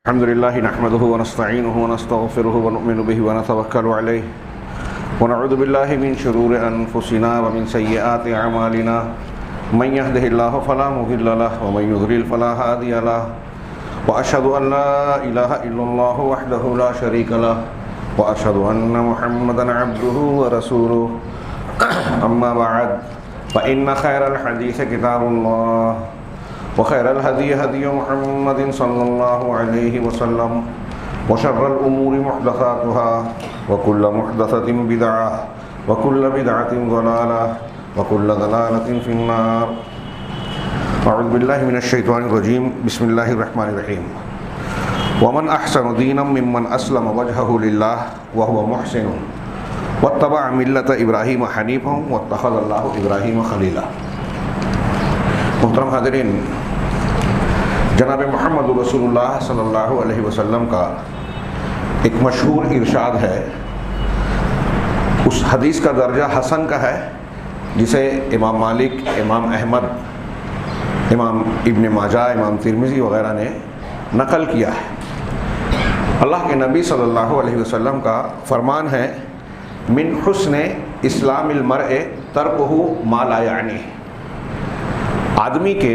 الحمد لله نحمده ونستعينه ونستغفره ونؤمن به ونتوكل عليه ونعوذ بالله من شرور أنفسنا ومن سيئات أعمالنا من يهده الله فلا مضل له ومن يضلل فلا هادي له وأشهد أن لا إله إلا الله وحده لا شريك له وأشهد أن محمدا عبده ورسوله أما بعد فإن خير الحديث كتاب الله وخير الهدي هدي محمد صلى الله عليه وسلم وشر الأمور محدثاتها وكل محدثة بدعة وكل بدعة ضلالة وكل ضلالة في النار. أعوذ بالله من الشيطان الرجيم. بسم الله الرحمن الرحيم. ومن أحسن دينا ممن أسلم وجهه لله وهو محسن واتبع ملة إبراهيم حنيفا واتخذ الله إبراهيم خليلا. محترم حاضرین، جناب محمد رسول اللہ صلی اللہ علیہ وسلم کا ایک مشہور ارشاد ہے، اس حدیث کا درجہ حسن کا ہے جسے امام مالک، امام احمد، امام ابن ماجہ، امام ترمذی وغیرہ نے نقل کیا ہے۔ اللہ کے نبی صلی اللہ علیہ وسلم کا فرمان ہے، من حسن اسلام المرء ترکہ ما لا یعنی۔ آدمی کے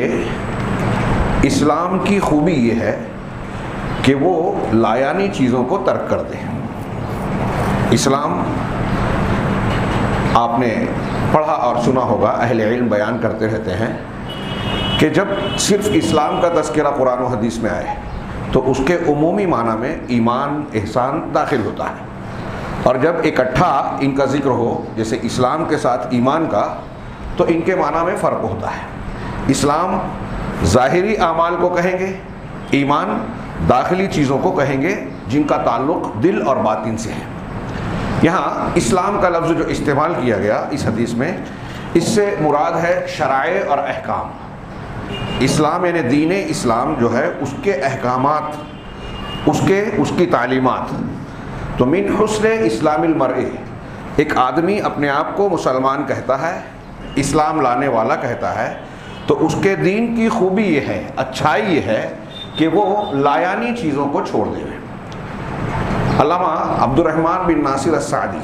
اسلام کی خوبی یہ ہے کہ وہ لایانی چیزوں کو ترک کر دے۔ اسلام آپ نے پڑھا اور سنا ہوگا، اہل علم بیان کرتے رہتے ہیں کہ جب صرف اسلام کا تذکرہ قرآن و حدیث میں آئے تو اس کے عمومی معنی میں ایمان، احسان داخل ہوتا ہے، اور جب اکٹھا ان کا ذکر ہو جیسے اسلام کے ساتھ ایمان کا تو ان کے معنی میں فرق ہوتا ہے۔ اسلام ظاہری اعمال کو کہیں گے، ایمان داخلی چیزوں کو کہیں گے جن کا تعلق دل اور باطن سے ہے۔ یہاں اسلام کا لفظ جو استعمال کیا گیا اس حدیث میں، اس سے مراد ہے شرائع اور احکام۔ اسلام یعنی دین اسلام جو ہے اس کے احکامات، اس کی تعلیمات۔ تو من حسن اسلام المرء، ایک آدمی اپنے آپ کو مسلمان کہتا ہے، اسلام لانے والا کہتا ہے، تو اس کے دین کی خوبی یہ ہے، اچھائی یہ ہے کہ وہ لایانی چیزوں کو چھوڑ دے۔ علامہ عبد الرحمن بن ناصر السعدی،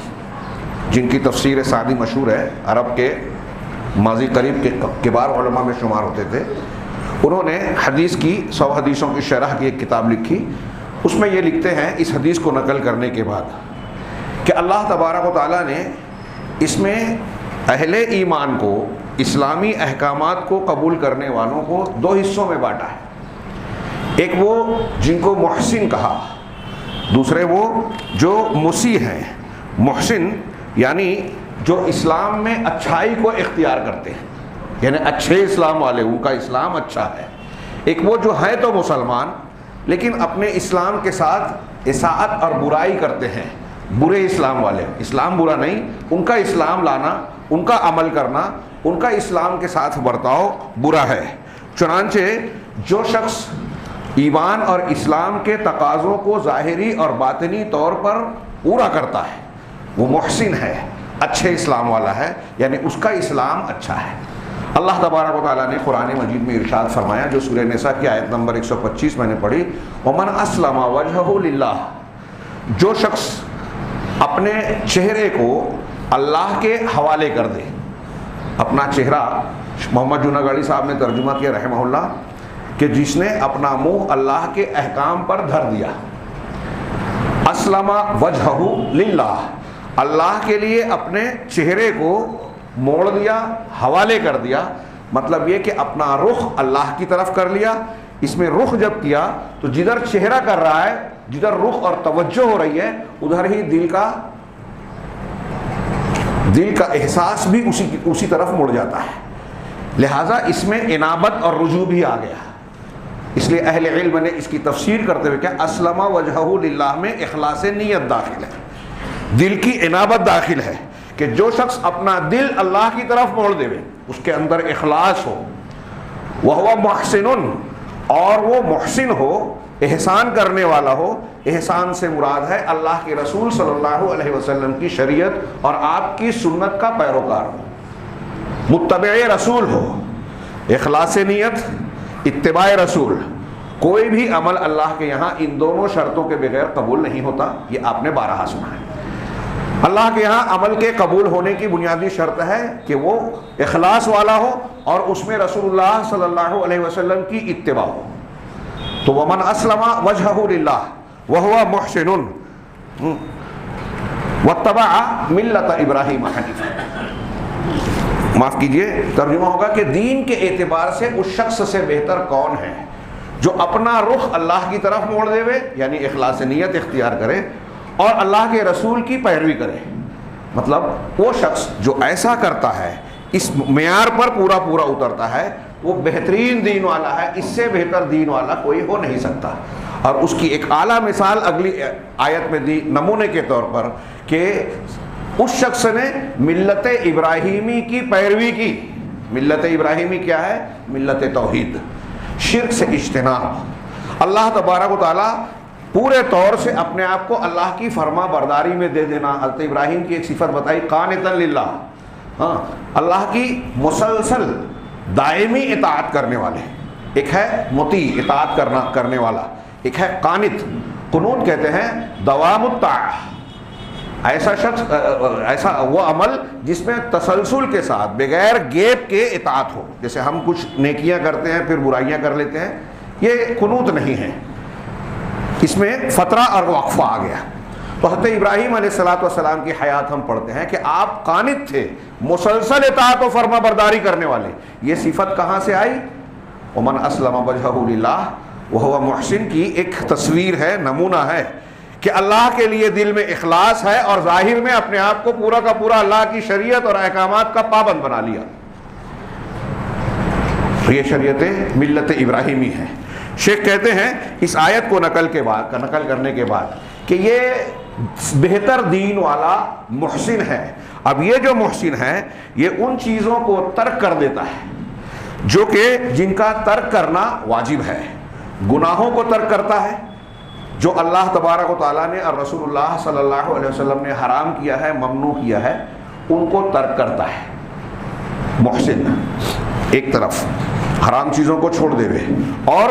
جن کی تفسیر سعدی مشہور ہے، عرب کے ماضی قریب کے کبار علماء میں شمار ہوتے تھے، انہوں نے حدیث کی 100 حدیثوں کی شرح کی ایک کتاب لکھی۔ اس میں یہ لکھتے ہیں اس حدیث کو نقل کرنے کے بعد کہ اللہ تبارک و تعالیٰ نے اس میں اہل ایمان کو، اسلامی احکامات کو قبول کرنے والوں کو دو حصوں میں بانٹا ہے۔ ایک وہ جن کو محسن کہا، دوسرے وہ جو مسیح ہیں۔ محسن یعنی جو اسلام میں اچھائی کو اختیار کرتے ہیں، یعنی اچھے اسلام والے، ان کا اسلام اچھا ہے۔ ایک وہ جو ہیں تو مسلمان لیکن اپنے اسلام کے ساتھ اساءت اور برائی کرتے ہیں، برے اسلام والے۔ اسلام برا نہیں، ان کا اسلام لانا، ان کا عمل کرنا، ان کا اسلام کے ساتھ برتاؤ برا ہے۔ چنانچہ جو شخص ایمان اور اسلام کے تقاضوں کو ظاہری اور باطنی طور پر پورا کرتا ہے وہ محسن ہے، اچھے اسلام والا ہے، یعنی اس کا اسلام اچھا ہے۔ اللہ تبارک و تعالیٰ نے قرآن مجید میں ارشاد فرمایا، جو سورہ نساء کی آیت نمبر 125 میں نے پڑھی، وَمَنْ أَسْلَمَ وَجْهَهُ لِلَّهِ، جو شخص اپنے چہرے کو اللہ کے حوالے کر دے۔ اپنا چہرہ، محمد جوناگاڑی صاحب نے ترجمہ کیا رحمہ اللہ کہ جس نے اپنا منہ اللہ کے احکام پر دھر دیا۔ اسلم وجہہ للہ، اللہ کے لیے اپنے چہرے کو موڑ دیا، حوالے کر دیا، مطلب یہ کہ اپنا رخ اللہ کی طرف کر لیا۔ اس میں رخ جب کیا تو جدھر چہرہ کر رہا ہے، جدھر رخ اور توجہ ہو رہی ہے، ادھر ہی دل کا احساس بھی اسی طرف مڑ جاتا ہے۔ لہٰذا اس میں انابت اور رجوع بھی آ گیا۔ اس لیے اہل علم نے اس کی تفسیر کرتے ہوئے کیا، اسلم وجہہ للہ میں اخلاص نیت داخل ہے، دل کی انابت داخل ہے کہ جو شخص اپنا دل اللہ کی طرف موڑ دے، اس کے اندر اخلاص ہو، وہو محسن، اور وہ محسن ہو، احسان کرنے والا ہو۔ احسان سے مراد ہے اللہ کے رسول صلی اللہ علیہ وسلم کی شریعت اور آپ کی سنت کا پیروکار ہو، متبع رسول ہو، اخلاص نیت، اتباع رسول، کوئی بھی عمل اللہ کے یہاں ان دونوں شرطوں کے بغیر قبول نہیں ہوتا. یہ آپ نے بارہا سنا ہے. اللہ کے یہاں عمل کے قبول ہونے کی بنیادی شرط ہے کہ وہ اخلاص والا ہو اور اس میں رسول اللہ صلی اللہ علیہ وسلم کی اتباع ہو. تو ومن اسلم وجهه للہ وهو محسن واتبع ملت ابراہیم حنیفا. معاف کیجئے، ترجمہ ہوگا کہ دین کے اعتبار سے اس شخص سے بہتر کون ہے جو اپنا رخ اللہ کی طرف موڑ دے وے، یعنی اخلاص نیت اختیار کرے اور اللہ کے رسول کی پیروی کرے. مطلب وہ شخص جو ایسا کرتا ہے، اس معیار پر پورا پورا اترتا ہے، وہ بہترین دین والا ہے. اس سے بہتر دین والا کوئی ہو نہیں سکتا. اور اس کی ایک اعلیٰ مثال اگلی آیت میں دی نمونے کے طور پر کہ اس شخص نے ملت ابراہیمی کی پیروی کی. ملت ابراہیمی کیا ہے؟ ملت توحید، شرک سے اجتناب، اللہ تبارک و تعالیٰ پورے طور سے اپنے آپ کو اللہ کی فرما برداری میں دے دینا. حضرت ابراہیم کی ایک صفت بتائی، قانتا للہ، ہاں، اللہ کی مسلسل دائمی اطاعت کرنے والے. ایک ہے مطیع، اطاعت کرنے والا، ایک ہے قانت. قنوت کہتے ہیں دوام الطاعہ. ایسا شخص، ایسا وہ عمل جس میں تسلسل کے ساتھ بغیر گیپ کے اطاعت ہو. جیسے ہم کچھ نیکیاں کرتے ہیں پھر برائیاں کر لیتے ہیں، یہ قنوت نہیں ہے، اس میں فترہ اور وقفہ آ گیا. تو حضرت ابراہیم علیہ السلام کی حیات ہم پڑھتے ہیں کہ آپ قانت تھے، مسلسل اطاعت و فرما برداری کرنے والے. یہ صفت کہاں سے آئی؟ ومن اسلم وجهه للہ وهو محسن کی ایک تصویر ہے، نمونہ ہے کہ اللہ کے لیے دل میں اخلاص ہے اور ظاہر میں اپنے آپ کو پورا کا پورا اللہ کی شریعت اور احکامات کا پابند بنا لیا. یہ شریعت ملت ابراہیمی ہے. شیخ کہتے ہیں اس آیت کو نقل کرنے کے بعد کہ یہ بہتر دین والا محسن ہے. اب یہ جو محسن ہے یہ ان چیزوں کو ترک کر دیتا ہے جو کہ جن کا ترک کرنا واجب ہے. گناہوں کو ترک کرتا ہے جو اللہ تبارک و تعالیٰ نے اور رسول اللہ صلی اللہ علیہ وسلم نے حرام کیا ہے، ممنوع کیا ہے، ان کو ترک کرتا ہے. محسن ایک طرف حرام چیزوں کو چھوڑ دے وے، اور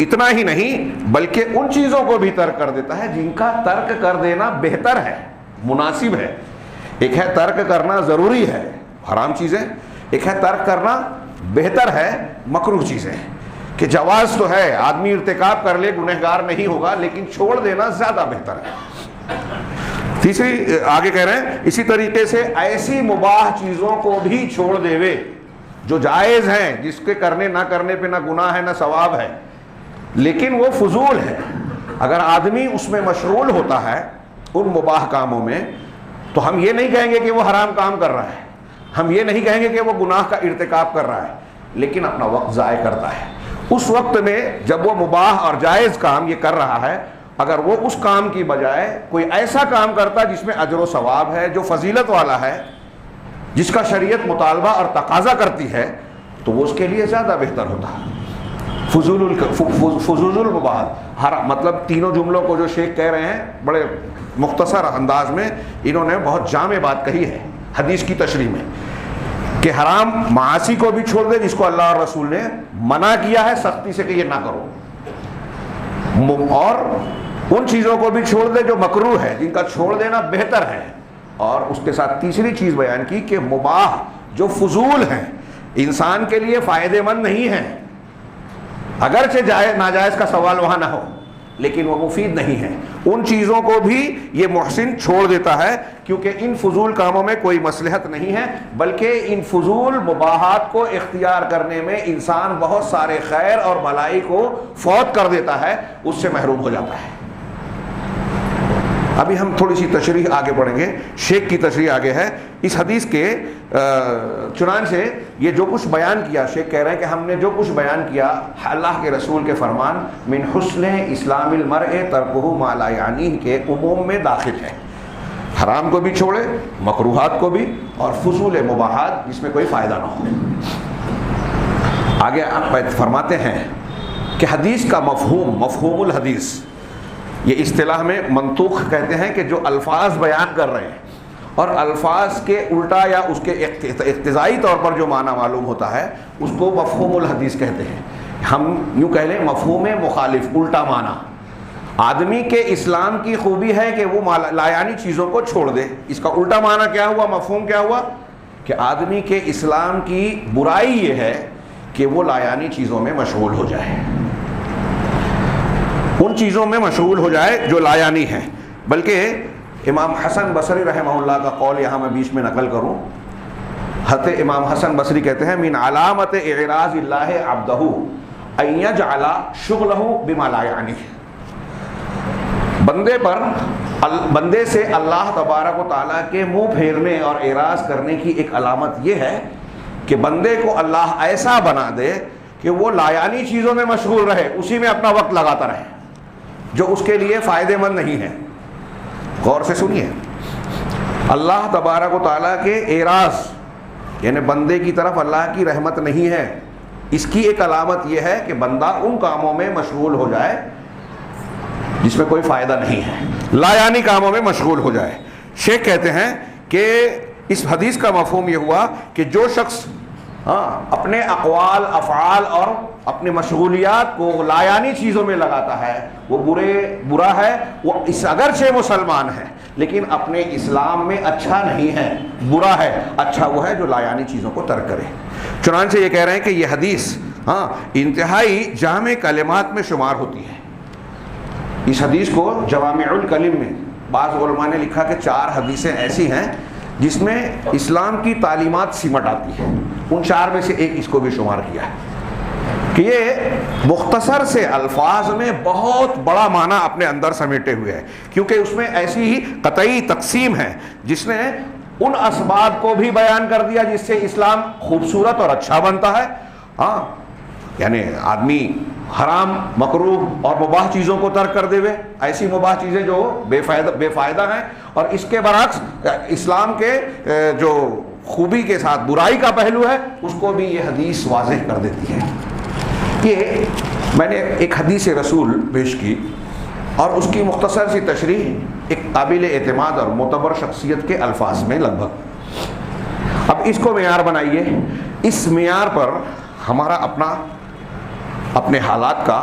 اتنا ہی نہیں بلکہ ان چیزوں کو بھی ترک کر دیتا ہے جن کا ترک کر دینا بہتر ہے، مناسب ہے. ایک ہے ترک کرنا ضروری ہے، حرام چیزیں، ایک ہے ترک کرنا بہتر ہے، مکروہ چیزیں. کہ جواز تو ہے، آدمی ارتکاب کر لے گنہگار نہیں ہوگا، لیکن چھوڑ دینا زیادہ بہتر ہے. تیسری آگے کہہ رہے ہیں اسی طریقے سے ایسی مباح چیزوں کو بھی چھوڑ دے وے جو جائز ہیں، جس کے کرنے نہ کرنے پہ نہ گناہ ہے نہ ثواب ہے، لیکن وہ فضول ہے. اگر آدمی اس میں مشغول ہوتا ہے ان مباح کاموں میں، تو ہم یہ نہیں کہیں گے کہ وہ حرام کام کر رہا ہے، ہم یہ نہیں کہیں گے کہ وہ گناہ کا ارتکاب کر رہا ہے، لیکن اپنا وقت ضائع کرتا ہے. اس وقت میں جب وہ مباح اور جائز کام یہ کر رہا ہے، اگر وہ اس کام کی بجائے کوئی ایسا کام کرتا جس میں اجر و ثواب ہے، جو فضیلت والا ہے، جس کا شریعت مطالبہ اور تقاضا کرتی ہے، تو وہ اس کے لیے زیادہ بہتر ہوتا ہے. فضول المباحات، مطلب تینوں جملوں کو جو شیخ کہہ رہے ہیں بڑے مختصر انداز میں انہوں نے بہت جامع بات کہی ہے حدیث کی تشریح میں، کہ حرام معاصی کو بھی چھوڑ دے جس کو اللہ اور رسول نے منع کیا ہے سختی سے کہ یہ نہ کرو، اور ان چیزوں کو بھی چھوڑ دے جو مکروہ ہے، جن کا چھوڑ دینا بہتر ہے. اور اس کے ساتھ تیسری چیز بیان کی کہ مباح جو فضول ہیں، انسان کے لیے فائدہ مند نہیں ہیں، اگرچہ جائز ناجائز کا سوال وہاں نہ ہو، لیکن وہ مفید نہیں ہیں، ان چیزوں کو بھی یہ محسن چھوڑ دیتا ہے، کیونکہ ان فضول کاموں میں کوئی مصلحت نہیں ہے، بلکہ ان فضول مباحات کو اختیار کرنے میں انسان بہت سارے خیر اور بھلائی کو فوت کر دیتا ہے، اس سے محروم ہو جاتا ہے. ابھی ہم تھوڑی سی تشریح آگے بڑھیں گے. شیخ کی تشریح آگے ہے اس حدیث کے. چنانچہ یہ جو کچھ بیان کیا، شیخ کہہ رہے ہیں کہ ہم نے جو کچھ بیان کیا اللہ کے رسول کے فرمان من حسن اسلام المرء ترکہ ما لا یعنیہ کے عموم میں داخل ہے. حرام کو بھی چھوڑے، مکروہات کو بھی، اور فضول مباحات جس میں کوئی فائدہ نہ ہو. آگے آپ فرماتے ہیں کہ حدیث کا مفہوم الحدیث، یہ اصطلاح میں منطوق کہتے ہیں کہ جو الفاظ بیان کر رہے ہیں اور الفاظ کے الٹا یا اس کے اقتضائی طور پر جو معنی معلوم ہوتا ہے اس کو مفہوم الحدیث کہتے ہیں. ہم یوں کہہ لیں مفہوم مخالف، الٹا معنی. آدمی کے اسلام کی خوبی ہے کہ وہ لایانی چیزوں کو چھوڑ دے. اس کا الٹا معنی کیا ہوا، مفہوم کیا ہوا کہ آدمی کے اسلام کی برائی یہ ہے کہ وہ لایانی چیزوں میں مشغول ہو جائے، ان چیزوں میں مشغول ہو جائے جو لایانی ہیں. بلکہ امام حسن بصری رحمہ اللہ کا قول یہاں میں بیچ میں نقل کروں. حضرت امام حسن بصری کہتے ہیں من علامت اعراض اللہ عبدہ ان یجعل شغلہ بما لا یعنیہ. بندے سے اللہ تبارک و تعالیٰ کے منہ پھیرنے اور اعراض کرنے کی ایک علامت یہ ہے کہ بندے کو اللہ ایسا بنا دے کہ وہ لایانی چیزوں میں مشغول رہے، اسی میں اپنا وقت لگاتا رہے جو اس کے لیے فائدہ مند نہیں ہے. غور سے سنیے، اللہ تبارک و تعالیٰ کے اعراض یعنی بندے کی طرف اللہ کی رحمت نہیں ہے. اس کی ایک علامت یہ ہے کہ بندہ ان کاموں میں مشغول ہو جائے جس میں کوئی فائدہ نہیں ہے، لایانی کاموں میں مشغول ہو جائے. شیخ کہتے ہیں کہ اس حدیث کا مفہوم یہ ہوا کہ جو شخص اپنے اقوال افعال اور اپنی مشغولیات کو لایانی چیزوں میں لگاتا ہے وہ برا ہے. وہ اگرچہ مسلمان ہے لیکن اپنے اسلام میں اچھا نہیں ہے، برا ہے. اچھا وہ ہے جو لایانی چیزوں کو ترک کرے. چنانچہ یہ کہہ رہے ہیں کہ یہ حدیث انتہائی جامع کلمات میں شمار ہوتی ہے. اس حدیث کو جوامع الکلم میں بعض علماء نے لکھا کہ 4 حدیثیں ایسی ہیں جس میں اسلام کی تعلیمات سمٹ آتی ہے. ان 4 میں سے ایک اس کو بھی شمار کیا ہے کہ یہ مختصر سے الفاظ میں بہت بڑا معنی اپنے اندر سمیٹے ہوئے ہے، کیونکہ اس میں ایسی ہی قطعی تقسیم ہے جس نے ان اسباب کو بھی بیان کر دیا جس سے اسلام خوبصورت اور اچھا بنتا ہے. یعنی آدمی حرام مکروہ اور مباح چیزوں کو ترک کر دے ہوئے، ایسی مباح چیزیں جو بے فائدہ ہیں، اور اس کے برعکس اسلام کے جو خوبی کے ساتھ برائی کا پہلو ہے اس کو بھی یہ حدیث واضح کر دیتی ہے. یہ میں نے ایک حدیث رسول پیش کی اور اس کی مختصر سی تشریح ایک قابل اعتماد اور معتبر شخصیت کے الفاظ میں لگ بھگ. اب اس کو معیار بنائیے، اس معیار پر ہمارا اپنے حالات کا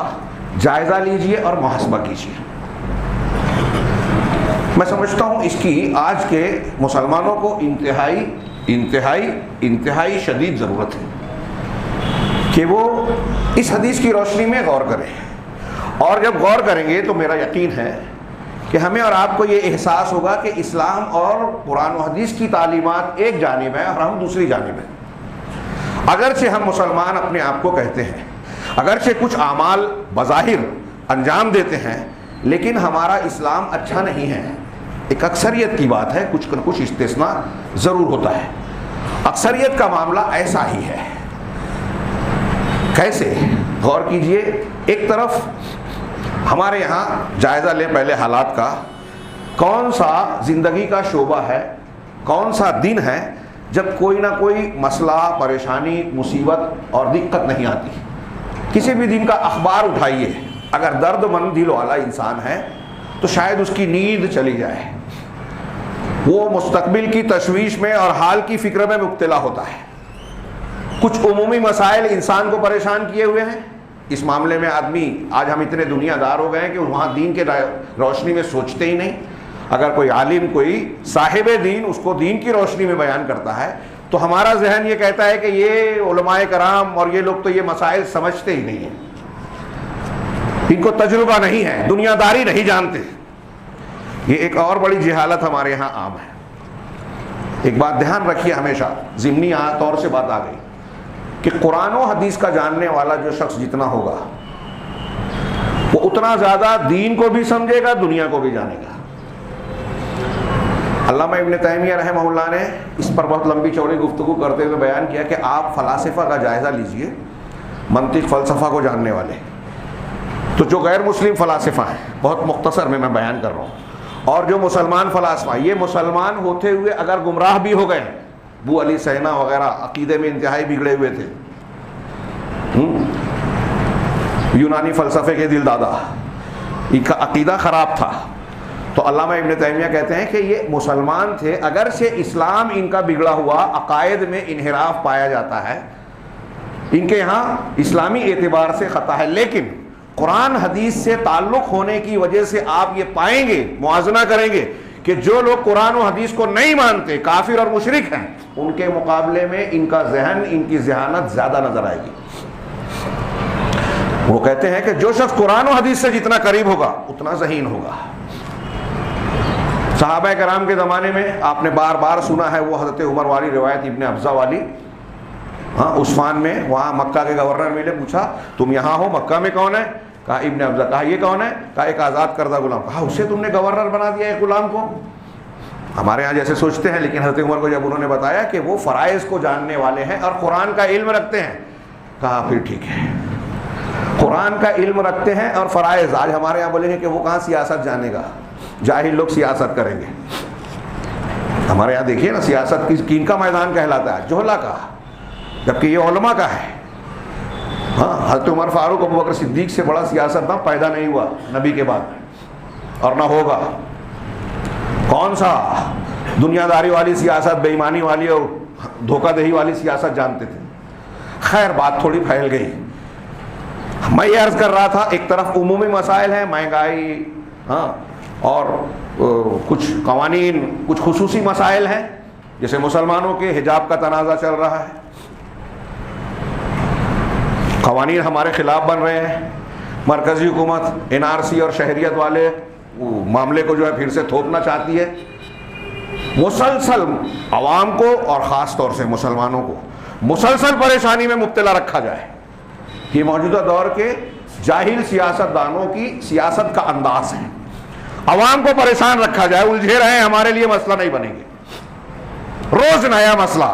جائزہ لیجئے اور محاسبہ کیجئے. میں سمجھتا ہوں اس کی آج کے مسلمانوں کو انتہائی شدید ضرورت ہے کہ وہ اس حدیث کی روشنی میں غور کریں. اور جب غور کریں گے تو میرا یقین ہے کہ ہمیں اور آپ کو یہ احساس ہوگا کہ اسلام اور قرآن و حدیث کی تعلیمات ایک جانب ہیں اور ہم دوسری جانب ہیں. اگرچہ ہم مسلمان اپنے آپ کو کہتے ہیں، اگرچہ کچھ اعمال بظاہر انجام دیتے ہیں، لیکن ہمارا اسلام اچھا نہیں ہے. ایک اکثریت کی بات ہے، کچھ استثناء ضرور ہوتا ہے. اکثریت کا معاملہ ایسا ہی ہے. کیسے؟ غور کیجئے. ایک طرف ہمارے یہاں جائزہ لیں پہلے حالات کا، کون سا زندگی کا شعبہ ہے، کون سا دن ہے جب کوئی نہ کوئی مسئلہ، پریشانی، مصیبت اور دقت نہیں آتی. کسی بھی دن کا اخبار اٹھائیے، اگر درد مند دل والا انسان ہے تو شاید اس کی نیند چلی جائے، وہ مستقبل کی تشویش میں اور حال کی فکر میں مبتلا ہوتا ہے. کچھ عمومی مسائل انسان کو پریشان کیے ہوئے ہیں. اس معاملے میں آدمی، آج ہم اتنے دنیا دار ہو گئے ہیں کہ وہاں دین کے روشنی میں سوچتے ہی نہیں. اگر کوئی عالم، کوئی صاحب دین اس کو دین کی روشنی میں بیان کرتا ہے تو ہمارا ذہن یہ کہتا ہے کہ یہ علماء کرام اور یہ لوگ تو یہ مسائل سمجھتے ہی نہیں ہیں، ان کو تجربہ نہیں ہے، دنیا داری نہیں جانتے. یہ ایک اور بڑی جہالت ہمارے ہاں عام ہے. ایک بات دھیان رکھیے ہمیشہ، ضمنی طور سے بات آ گئی کہ قرآن و حدیث کا جاننے والا جو شخص جتنا ہوگا وہ اتنا زیادہ دین کو بھی سمجھے گا، دنیا کو بھی جانے گا. علامہ ابن تیمیہ رحمہ اللہ نے اس پر بہت لمبی چوڑی گفتگو کرتے ہوئے بیان کیا کہ آپ فلاسفہ کا جائزہ لیجئے، منطق فلسفہ کو جاننے والے. تو جو غیر مسلم فلاسفہ ہیں، بہت مختصر میں بیان کر رہا ہوں، اور جو مسلمان فلاسفہ، یہ مسلمان ہوتے ہوئے اگر گمراہ بھی ہو گئے، ابو علی سینا وغیرہ عقیدے میں انتہائی بگڑے ہوئے تھے، یونانی فلسفے کے دل دادا، ان کا عقیدہ خراب تھا، تو علامہ ابن تیمیہ کہتے ہیں کہ یہ مسلمان تھے، اگرچہ اسلام ان کا بگڑا ہوا، عقائد میں انحراف پایا جاتا ہے، ان کے یہاں اسلامی اعتبار سے خطا ہے، لیکن قرآن حدیث سے تعلق ہونے کی وجہ سے آپ یہ پائیں گے، موازنہ کریں گے کہ جو لوگ قرآن و حدیث کو نہیں مانتے، کافر اور مشرک ہیں، ان کے مقابلے میں ان کا ذہن، ان کی ذہانت زیادہ نظر آئے گی۔ وہ کہتے ہیں کہ جو شخص قرآن و حدیث سے جتنا قریب ہوگا اتنا ذہین ہوگا۔ صحابہ کرام کے زمانے میں آپ نے بار بار سنا ہے وہ حضرت عمر والی روایت، ابن ابزہ والی، عثمان میں وہاں مکہ کے گورنر ملے، پوچھا تم یہاں ہو، مکہ میں کون ہے؟ کہا ابن ابزہ۔ کہا یہ کون ہے؟ کہا ایک آزاد کردہ غلام۔ کہا اسے تم نے گورنر بنا دیا ایک غلام کو؟ ہمارے ہاں جیسے سوچتے ہیں، لیکن حضرت عمر کو جب انہوں نے بتایا کہ وہ فرائض کو جاننے والے ہیں اور قرآن کا علم رکھتے ہیں، کہا پھر ٹھیک ہے، قرآن کا علم رکھتے ہیں اور فرائض۔ آج ہمارے یہاں بولیں گے کہ وہ کہاں سیاست جانے گا، جاہل لوگ سیاست کریں گے۔ ہمارے یہاں دیکھیے نا، سیاست کن کا میدان کہلاتا ہے؟ جوہلا کا، جبکہ یہ علماء کا ہے۔ حضرت عمر فاروق ابو بکر صدیق سے بڑا سیاستداں پیدا نہیں ہوا نبی کے بعد، اور نہ ہوگا۔ کون سا دنیا داری والی سیاست، بے ایمانی والی اور دھوکہ دہی والی سیاست جانتے تھے؟ خیر بات تھوڑی پھیل گئی۔ میں یہ عرض کر رہا تھا، ایک طرف عمومی مسائل ہیں، مہنگائی، اور کچھ قوانین، کچھ خصوصی مسائل ہیں، جیسے مسلمانوں کے حجاب کا تنازع چل رہا ہے، قوانین ہمارے خلاف بن رہے ہیں، مرکزی حکومت NRC اور شہریت والے معاملے کو جو ہے پھر سے تھوپنا چاہتی ہے۔ مسلسل عوام کو اور خاص طور سے مسلمانوں کو مسلسل پریشانی میں مبتلا رکھا جائے، یہ موجودہ دور کے جاہل سیاست دانوں کی سیاست کا انداز ہے۔ عوام کو پریشان رکھا جائے، الجھے رہے، ہمارے لیے مسئلہ نہیں بنے گے، روز نیا مسئلہ،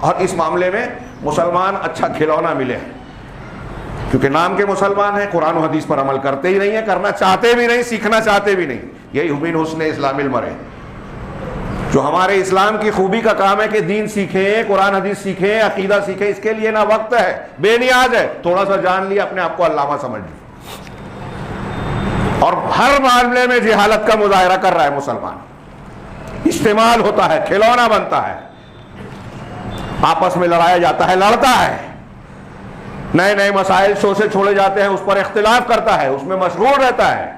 اور اس معاملے میں مسلمان اچھا کھلونا ملے ہیں، کیونکہ نام کے مسلمان ہیں، قرآن و حدیث پر عمل کرتے ہی نہیں ہیں، کرنا چاہتے بھی نہیں، سیکھنا چاہتے بھی نہیں۔ یہی من حسن اسلام المرء، جو ہمارے اسلام کی خوبی کا کام ہے کہ دین سیکھیں، قرآن حدیث سیکھیں، عقیدہ سیکھیں، اس کے لیے نہ وقت ہے، بے نیاز ہے، تھوڑا سا جان لیا اپنے آپ کو علامہ سمجھ لیا، اور ہر معاملے میں جہالت کا مظاہرہ کر رہا ہے مسلمان، استعمال ہوتا ہے، کھلونا بنتا ہے، آپس میں لڑایا جاتا ہے، لڑتا ہے، نئے نئے مسائل شو سے چھوڑے جاتے ہیں، اس پر اختلاف کرتا ہے، اس میں مشغول رہتا ہے،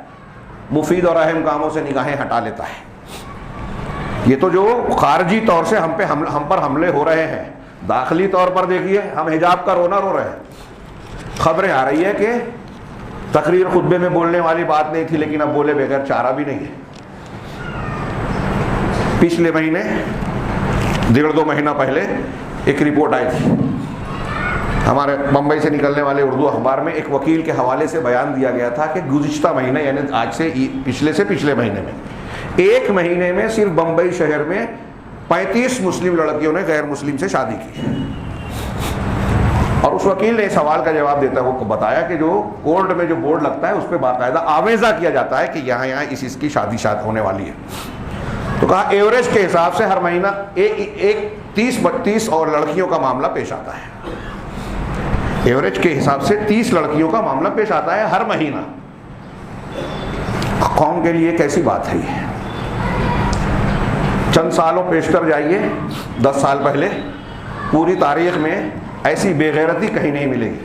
مفید اور اہم کاموں سے نگاہیں ہٹا لیتا ہے۔ یہ تو جو خارجی طور سے ہم پر حملے ہو رہے ہیں، داخلی طور پر دیکھیے، ہم حجاب کا رونا رو رہے ہیں، خبریں آ رہی ہے کہ تقریر خطبے میں بولنے والی بات نہیں تھی، لیکن اب بولے بغیر چارہ بھی نہیں ہے۔ پچھلے مہینے 1.5-2 مہینہ پہلے ایک رپورٹ آئی تھی، ہمارے بمبئی سے نکلنے والے اردو اخبار میں ایک وکیل کے حوالے سے بیان دیا گیا تھا کہ گزشتہ مہینے، یعنی آج سے پچھلے مہینے میں، ایک مہینے میں صرف بمبئی شہر میں 35 مسلم لڑکیوں نے غیر مسلم سے شادی کی۔ اور اس وکیل نے سوال کا جواب دیتا ہے، وہ بتایا کہ جو کورٹ میں جو بورڈ لگتا ہے اس پہ باقاعدہ آویزہ کیا جاتا ہے کہ یہاں اس کی شادی ہونے والی ہے۔ تو کہا ایوریج کے حساب سے ہر مہینہ ایک 30-32 اور لڑکیوں کا معاملہ پیش آتا ہے، ایوریج کے حساب سے 30 لڑکیوں کا معاملہ پیش آتا ہے ہر مہینہ۔ قوم کے لیے کیسی بات ہے یہ؟ چند سالوں پیشتر جائیے، 10 سال پہلے، پوری تاریخ میں ایسی بے غیرتی کہیں نہیں ملے گی۔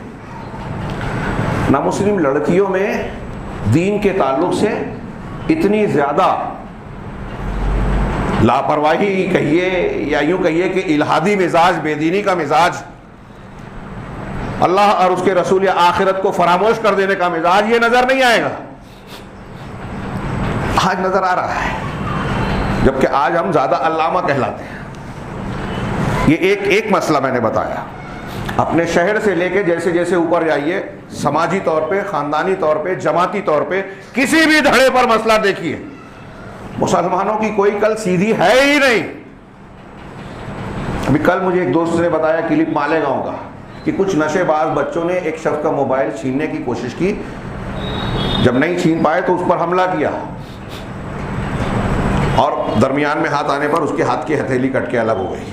نہ مسلم لڑکیوں میں دین کے تعلق سے اتنی زیادہ لاپرواہی کہیے یا یوں کہیے کہ الہادی مزاج، بے دینی کا مزاج، اللہ اور اس کے رسول یا آخرت کو فراموش کر دینے کا مزاج، یہ نظر نہیں آئے گا۔ آج نظر آ رہا ہے، جبکہ آج ہم زیادہ علامہ کہلاتے ہیں۔ یہ ایک مسئلہ میں نے بتایا، اپنے شہر سے لے کے جیسے جیسے اوپر جائیے، سماجی طور پہ، خاندانی طور پہ، جماعتی طور پہ، کسی بھی دھڑے پر مسئلہ دیکھیے، مسلمانوں کی کوئی کل سیدھی ہے ہی نہیں۔ ابھی کل مجھے ایک دوست نے بتایا کلپ مالیگاؤں کا، کہ کچھ نشے باز بچوں نے ایک شخص کا موبائل چھیننے کی کوشش کی، جب نہیں چھین پائے تو اس پر حملہ کیا، اور درمیان میں ہاتھ آنے پر اس کے ہاتھ کی ہتھیلی کٹ کے الگ ہو گئی۔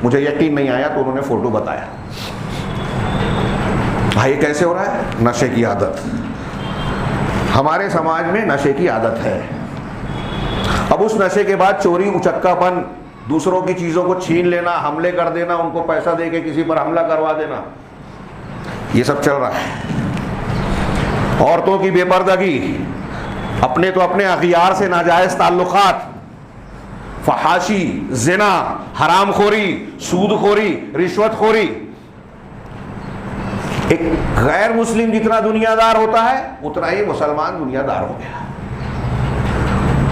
مجھے یقین نہیں آیا تو انہوں نے فوٹو بتایا۔ بھائی کیسے ہو رہا ہے؟ نشے کی عادت، ہمارے سماج میں نشے کی عادت ہے۔ اب اس نشے کے بعد چوری، اچکا پن، دوسروں کی چیزوں کو چھین لینا، حملے کر دینا، ان کو پیسہ دے کے کسی پر حملہ کروا دینا، یہ سب چل رہا ہے. عورتوں کی بے پردگی، اپنے تو اپنے اغیار سے ناجائز تعلقات، فحاشی، زنا، حرام خوری، سود خوری، رشوت خوری. ایک غیر مسلم جتنا دنیا دار ہوتا ہے اتنا ہی مسلمان دنیا دار ہو گیا.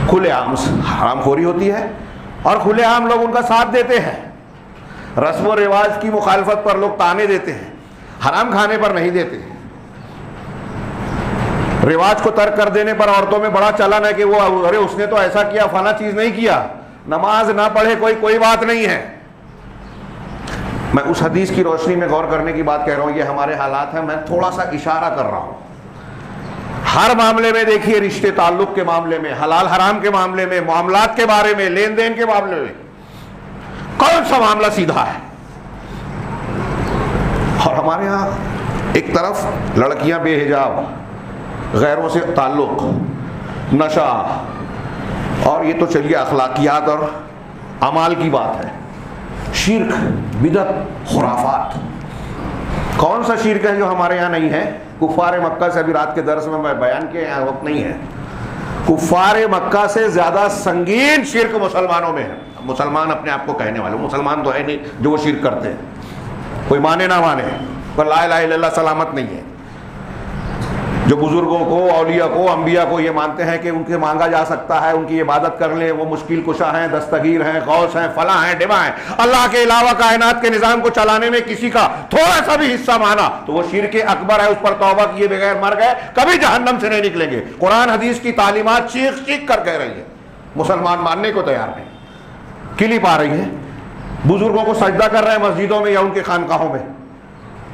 کھلے عام حرام خوری ہوتی ہے اور کھلے عام لوگ ان کا ساتھ دیتے ہیں. رسم و رواج کی مخالفت پر لوگ تانے دیتے ہیں، حرام کھانے پر نہیں دیتے. رواج کو ترک کر دینے پر عورتوں میں بڑا چلن ہے کہ وہ ارے اس نے تو ایسا کیا، فلاں چیز نہیں کیا. نماز نہ پڑھے کوئی بات نہیں ہے. میں اس حدیث کی روشنی میں غور کرنے کی بات کہہ رہا ہوں. یہ ہمارے حالات ہیں، میں تھوڑا سا اشارہ کر رہا ہوں. ہر معاملے میں دیکھیے، رشتے تعلق کے معاملے میں، حلال حرام کے معاملے میں، معاملات کے بارے میں، لین دین کے معاملے میں، کون سا معاملہ سیدھا ہے؟ اور ہمارے ہاں ایک طرف لڑکیاں بے حجاب، غیروں سے تعلق، نشہ، اور یہ تو چلیے اخلاقیات اور اعمال کی بات ہے. شرک، بدعت، خرافات. کون سا شرک ہے جو ہمارے یہاں نہیں ہے؟ کفار مکہ سے ابھی رات کے درس میں بیان کیا، یہاں وقت نہیں ہے. کفار مکہ سے زیادہ سنگین شرک مسلمانوں میں ہے. مسلمان اپنے آپ کو کہنے والے، مسلمان تو ہے نہیں جو وہ شرک کرتے ہیں. کوئی مانے نہ مانے، پر لا الہ الا اللہ سلامت نہیں ہے. جو بزرگوں کو، اولیاء کو، انبیاء کو یہ مانتے ہیں کہ ان کے مانگا جا سکتا ہے، ان کی عبادت کر لیں، وہ مشکل کشا ہیں، دستگیر ہیں، غوث ہیں، فلاں ہیں، ڈماں ہیں. اللہ کے علاوہ کائنات کے نظام کو چلانے میں کسی کا تھوڑا سا بھی حصہ مانا تو وہ شرک اکبر ہے. اس پر توبہ کیے بغیر مر گئے کبھی جہنم سے نہیں نکلیں گے. قرآن حدیث کی تعلیمات چیخ چیخ کر کہہ رہی ہے، مسلمان ماننے کو تیار نہیں. کلپ آ رہی ہے، بزرگوں کو سجدہ کر رہے ہیں مسجدوں میں یا ان کے خانقاہوں میں.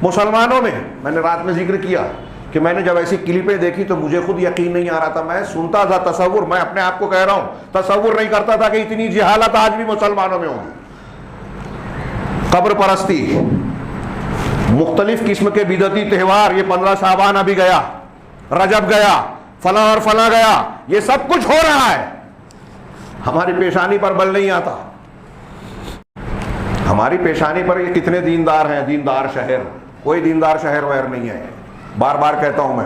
مسلمانوں میں میں نے رات میں ذکر کیا کہ میں نے جب ایسی کلپیں دیکھی تو مجھے خود یقین نہیں آ رہا تھا. میں سنتا تھا، تصور، میں اپنے آپ کو کہہ رہا ہوں، تصور نہیں کرتا تھا کہ اتنی جہالت آج بھی مسلمانوں میں ہوگی. قبر پرستی، مختلف قسم کے بدعتی تہوار، یہ 15 شعبان ابھی گیا، رجب گیا، فلاں اور فلاں گیا، یہ سب کچھ ہو رہا ہے. ہماری پیشانی پر بل نہیں آتا. ہماری پیشانی پر یہ کتنے دیندار ہیں، دیندار شہر. کوئی دیندار شہر وہر نہیں ہے. بار بار کہتا ہوں میں.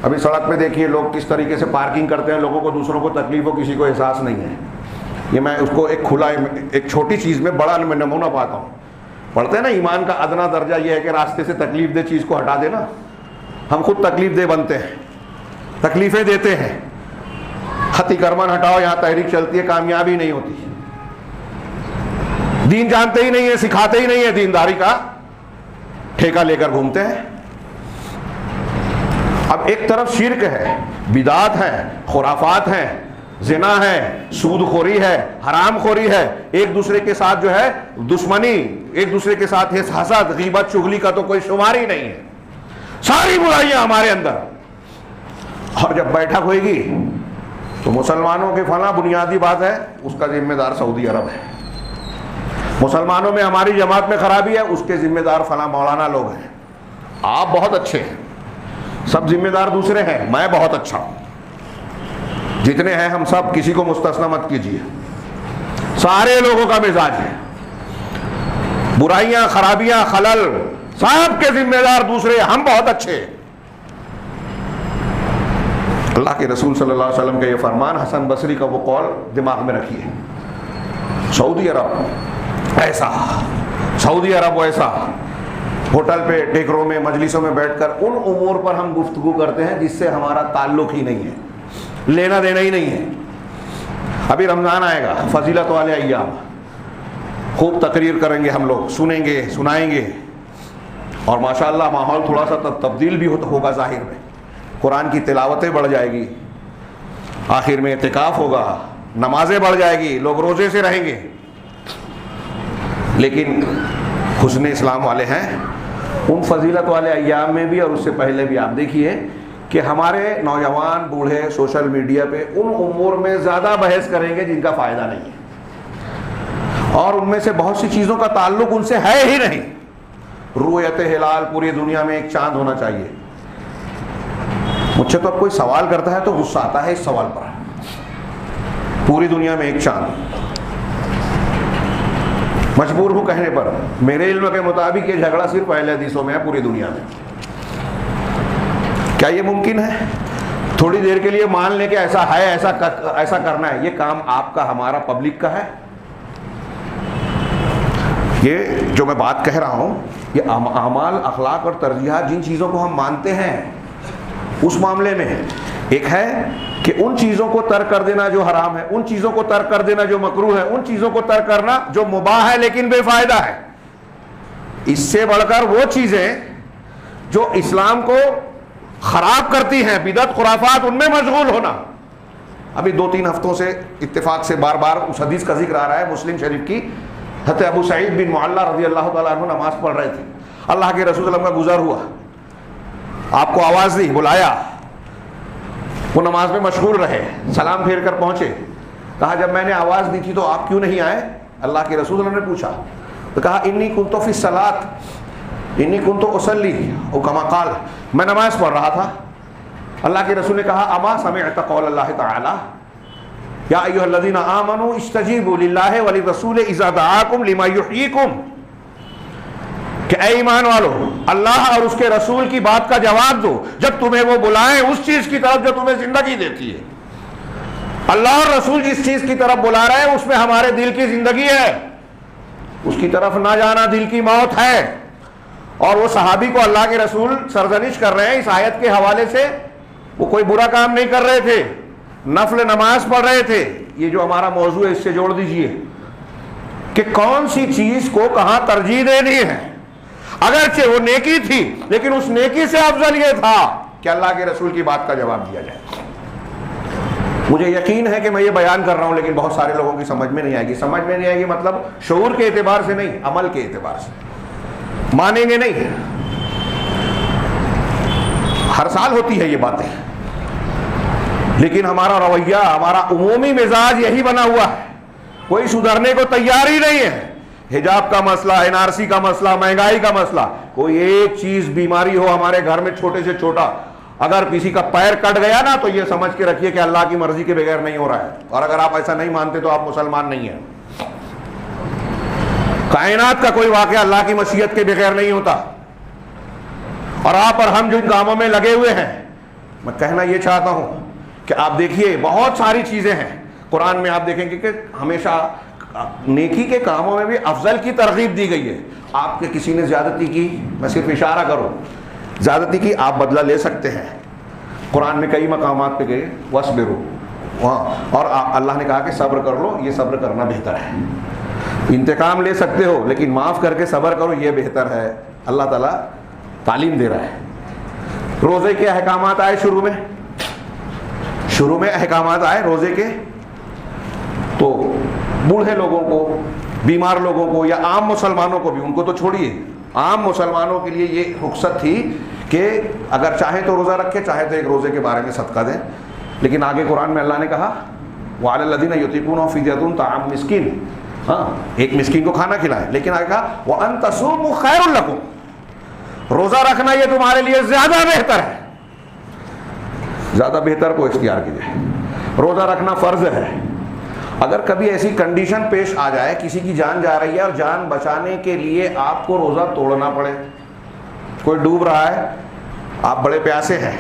ابھی سڑک پہ دیکھیے لوگ کس طریقے سے پارکنگ کرتے ہیں، لوگوں کو، دوسروں کو تکلیف ہو، کسی کو احساس نہیں ہے. یہ میں اس کو ایک کھلا، ایک چھوٹی چیز میں بڑا میں نمونہ پاتا ہوں. پڑھتے ہیں نا ایمان کا ادنا درجہ یہ ہے کہ راستے سے تکلیف دہ چیز کو ہٹا دینا. ہم خود تکلیف دہ بنتے ہیں، تکلیفیں دیتے ہیں. خطی کرمن ہٹاؤ، یہاں تحریک چلتی ہے، کامیابی نہیں ہوتی. دین جانتے ہی نہیں ہے، سکھاتے ہی نہیں ہے، دینداری کا ٹھیکہ لے کر گھومتے ہیں. اب ایک طرف شرک ہے، بدعات ہیں، خرافات ہیں، زنا ہے، سود خوری ہے، حرام خوری ہے، ایک دوسرے کے ساتھ جو ہے دشمنی، ایک دوسرے کے ساتھ حسد، غیبت، چغلی کا تو کوئی شمار ہی نہیں ہے. ساری برائیاں ہمارے اندر. اور جب بیٹھک ہوئے گی تو مسلمانوں کے فلاں بنیادی بات ہے، اس کا ذمہ دار سعودی عرب ہے. مسلمانوں میں ہماری جماعت میں خرابی ہے، اس کے ذمہ دار فلاں مولانا لوگ ہیں. آپ بہت اچھے ہیں، سب ذمہ دار دوسرے ہیں، میں بہت اچھا ہوں. جتنے ہیں ہم سب، کسی کو مستثنا مت کیجیے. سارے لوگوں کا مزاج ہے. برائیاں، خرابیاں، خلل، سب کے ذمہ دار دوسرے، ہم بہت اچھے. اللہ کے رسول صلی اللہ علیہ وسلم کا یہ فرمان، حسن بصری کا وہ قول دماغ میں رکھیے. سعودی عرب ایسا، سعودی عرب ویسا. ہوٹل پہ، ٹیکروں میں، مجلسوں میں بیٹھ کر ان امور پر ہم گفتگو کرتے ہیں جس سے ہمارا تعلق ہی نہیں ہے، لینا دینا ہی نہیں ہے. ابھی رمضان آئے گا، فضیلت والے ایام، خوب تقریر کریں گے ہم لوگ، سنیں گے، سنائیں گے. اور ماشاءاللہ ماحول تھوڑا سا تبدیل بھی ہوگا ظاہر میں. قرآن کی تلاوتیں بڑھ جائے گی، آخر میں اعتکاف ہوگا، نمازیں بڑھ جائے گی، لوگ روزے سے رہیں گے. لیکن حسن اسلام والے ہیں، ان فضیلت والے ایام میں بھی اور اس سے پہلے بھی آپ دیکھیے کہ ہمارے نوجوان بوڑھے سوشل میڈیا پہ ان امور میں زیادہ بحث کریں گے جن کا فائدہ نہیں ہے، اور ان میں سے بہت سی چیزوں کا تعلق ان سے ہے ہی نہیں. رؤیت ہلال، پوری دنیا میں ایک چاند ہونا چاہیے. مجھ سے تو اب کوئی سوال کرتا ہے تو غصہ آتا ہے اس سوال پر. پوری دنیا میں ایک چاند. مجبور ہوں کہنے پر، میرے علم کے مطابق یہ جھگڑا صرف اہل حدیثوں میں ہے پوری دنیا میں۔ کیا یہ ممکن ہے؟ تھوڑی دیر کے لیے مان لیں کہ ایسا ہے، ایسا کرنا ہے، یہ کام آپ کا، ہمارا، پبلک کا ہے؟ یہ جو میں بات کہہ رہا ہوں، یہ اعمال، اخلاق اور ترجیحات، جن چیزوں کو ہم مانتے ہیں اس معاملے میں ایک ہے کہ ان چیزوں کو ترک کر دینا جو حرام ہے، ان چیزوں کو ترک کر دینا جو مکروہ ہے، ان چیزوں کو ترک کرنا جو مباح ہے لیکن بے فائدہ ہے۔ اس سے بڑھ کر وہ چیزیں جو اسلام کو خراب کرتی ہیں، بدعت، خرافات، ان میں مشغول ہونا۔ ابھی 2-3 ہفتوں سے اتفاق سے بار بار اس حدیث کا ذکر آ رہا ہے مسلم شریف کی، حضرت ابو سعید بن معلّہ رضی اللہ تعالیٰ عنہ نماز پڑھ رہے تھے، اللہ کے رسول صلی اللہ علیہ وسلم کا گزر ہوا، آپ کو آواز دی، بلایا، وہ نماز میں مشغول رہے، سلام پھیر کر پہنچے، کہا جب میں نے آواز دی تھی تو آپ کیوں نہیں آئے؟ اللہ کے رسول صلی اللہ علیہ وسلم نے پوچھا تو کہا انی کنت فی الصلاۃ انی کنت اصلی او کما قال، میں نماز پڑھ رہا تھا۔ اللہ کے رسول نے کہا اما سمعت قول اللہ تعالی یا ایھا الذین آمنوا استجیبوا للہ وللرسول اذا دعاکم لما یحییکم، کہ اے ایمان والو، اللہ اور اس کے رسول کی بات کا جواب دو جب تمہیں وہ بلائیں اس چیز کی طرف جو تمہیں زندگی دیتی ہے۔ اللہ اور رسول جس چیز کی طرف بلا رہے ہیں اس میں ہمارے دل کی زندگی ہے، اس کی طرف نہ جانا دل کی موت ہے۔ اور وہ صحابی کو اللہ کے رسول سرزنش کر رہے ہیں اس آیت کے حوالے سے، وہ کوئی برا کام نہیں کر رہے تھے، نفل نماز پڑھ رہے تھے۔ یہ جو ہمارا موضوع ہے اس سے جوڑ دیجئے کہ کون سی چیز کو کہاں ترجیح دینی ہے۔ اگرچہ وہ نیکی تھی لیکن اس نیکی سے افضل یہ تھا کہ اللہ کے رسول کی بات کا جواب دیا جائے۔ مجھے یقین ہے کہ میں یہ بیان کر رہا ہوں لیکن بہت سارے لوگوں کی سمجھ میں نہیں آئے گی۔ سمجھ میں نہیں آئے گی مطلب شعور کے اعتبار سے نہیں، عمل کے اعتبار سے مانیں گے نہیں۔ ہر سال ہوتی ہے یہ باتیں، لیکن ہمارا رویہ، ہمارا عمومی مزاج یہی بنا ہوا ہے، کوئی سدھرنے کو تیار ہی نہیں ہے۔ حجاب کا مسئلہ، NRC کا مسئلہ، مہنگائی کا مسئلہ، کوئی ایک چیز بیماری ہو ہمارے گھر میں چھوٹے سے چھوٹا، اگر کسی کا پیر کٹ گیا نا تو یہ سمجھ کے رکھیے کہ اللہ کی مرضی کے بغیر نہیں ہو رہا ہے، اور اگر آپ ایسا نہیں مانتے تو آپ مسلمان نہیں ہیں۔ کائنات کا کوئی واقعہ اللہ کی مشیت کے بغیر نہیں ہوتا، اور آپ اور ہم جن کاموں میں لگے ہوئے ہیں، میں کہنا یہ چاہتا ہوں کہ آپ دیکھیے بہت ساری چیزیں ہیں قرآن میں، آپ دیکھیں گے کہ ہمیشہ نیکی کے کاموں میں بھی افضل کی ترغیب دی گئی ہے۔ آپ کے کسی نے زیادتی کی، میں صرف اشارہ کروں، زیادتی کی، آپ بدلہ لے سکتے ہیں۔ قرآن میں کئی مقامات پہ گئے وَاصْبِرُوا، وہاں، اور اللہ نے کہا کہ صبر کر لو، یہ صبر کرنا بہتر ہے۔ انتقام لے سکتے ہو لیکن معاف کر کے صبر کرو، یہ بہتر ہے۔ اللہ تعالیٰ تعلیم دے رہا ہے۔ روزے کے احکامات آئے شروع میں احکامات آئے روزے کے، تو بوڑھے لوگوں کو، بیمار لوگوں کو، یا عام مسلمانوں کو بھی، ان کو تو چھوڑیے، عام مسلمانوں کے لیے یہ رخصت تھی کہ اگر چاہیں تو روزہ رکھے، چاہے تو ایک روزے کے بارے میں صدقہ دیں۔ لیکن آگے قرآن میں اللہ نے کہا وَعَلَى الَّذِينَ يُطِيقُونَهُ فِدْيَةٌ طَعَامُ مِسْكِينٍ، ہاں ایک مسکین کو کھانا کھلائیں۔ لیکن آگے کہا وَأَن تَصُومُوا خَيْرٌ لَكُمْ، روزہ رکھنا یہ تمہارے لیے زیادہ بہتر ہے۔ زیادہ بہتر کو اختیار کیجیے۔ روزہ رکھنا فرض ہے۔ اگر کبھی ایسی کنڈیشن پیش آ جائے، کسی کی جان جا رہی ہے اور جان بچانے کے لیے آپ کو روزہ توڑنا پڑے، کوئی ڈوب رہا ہے، آپ بڑے پیاسے ہیں،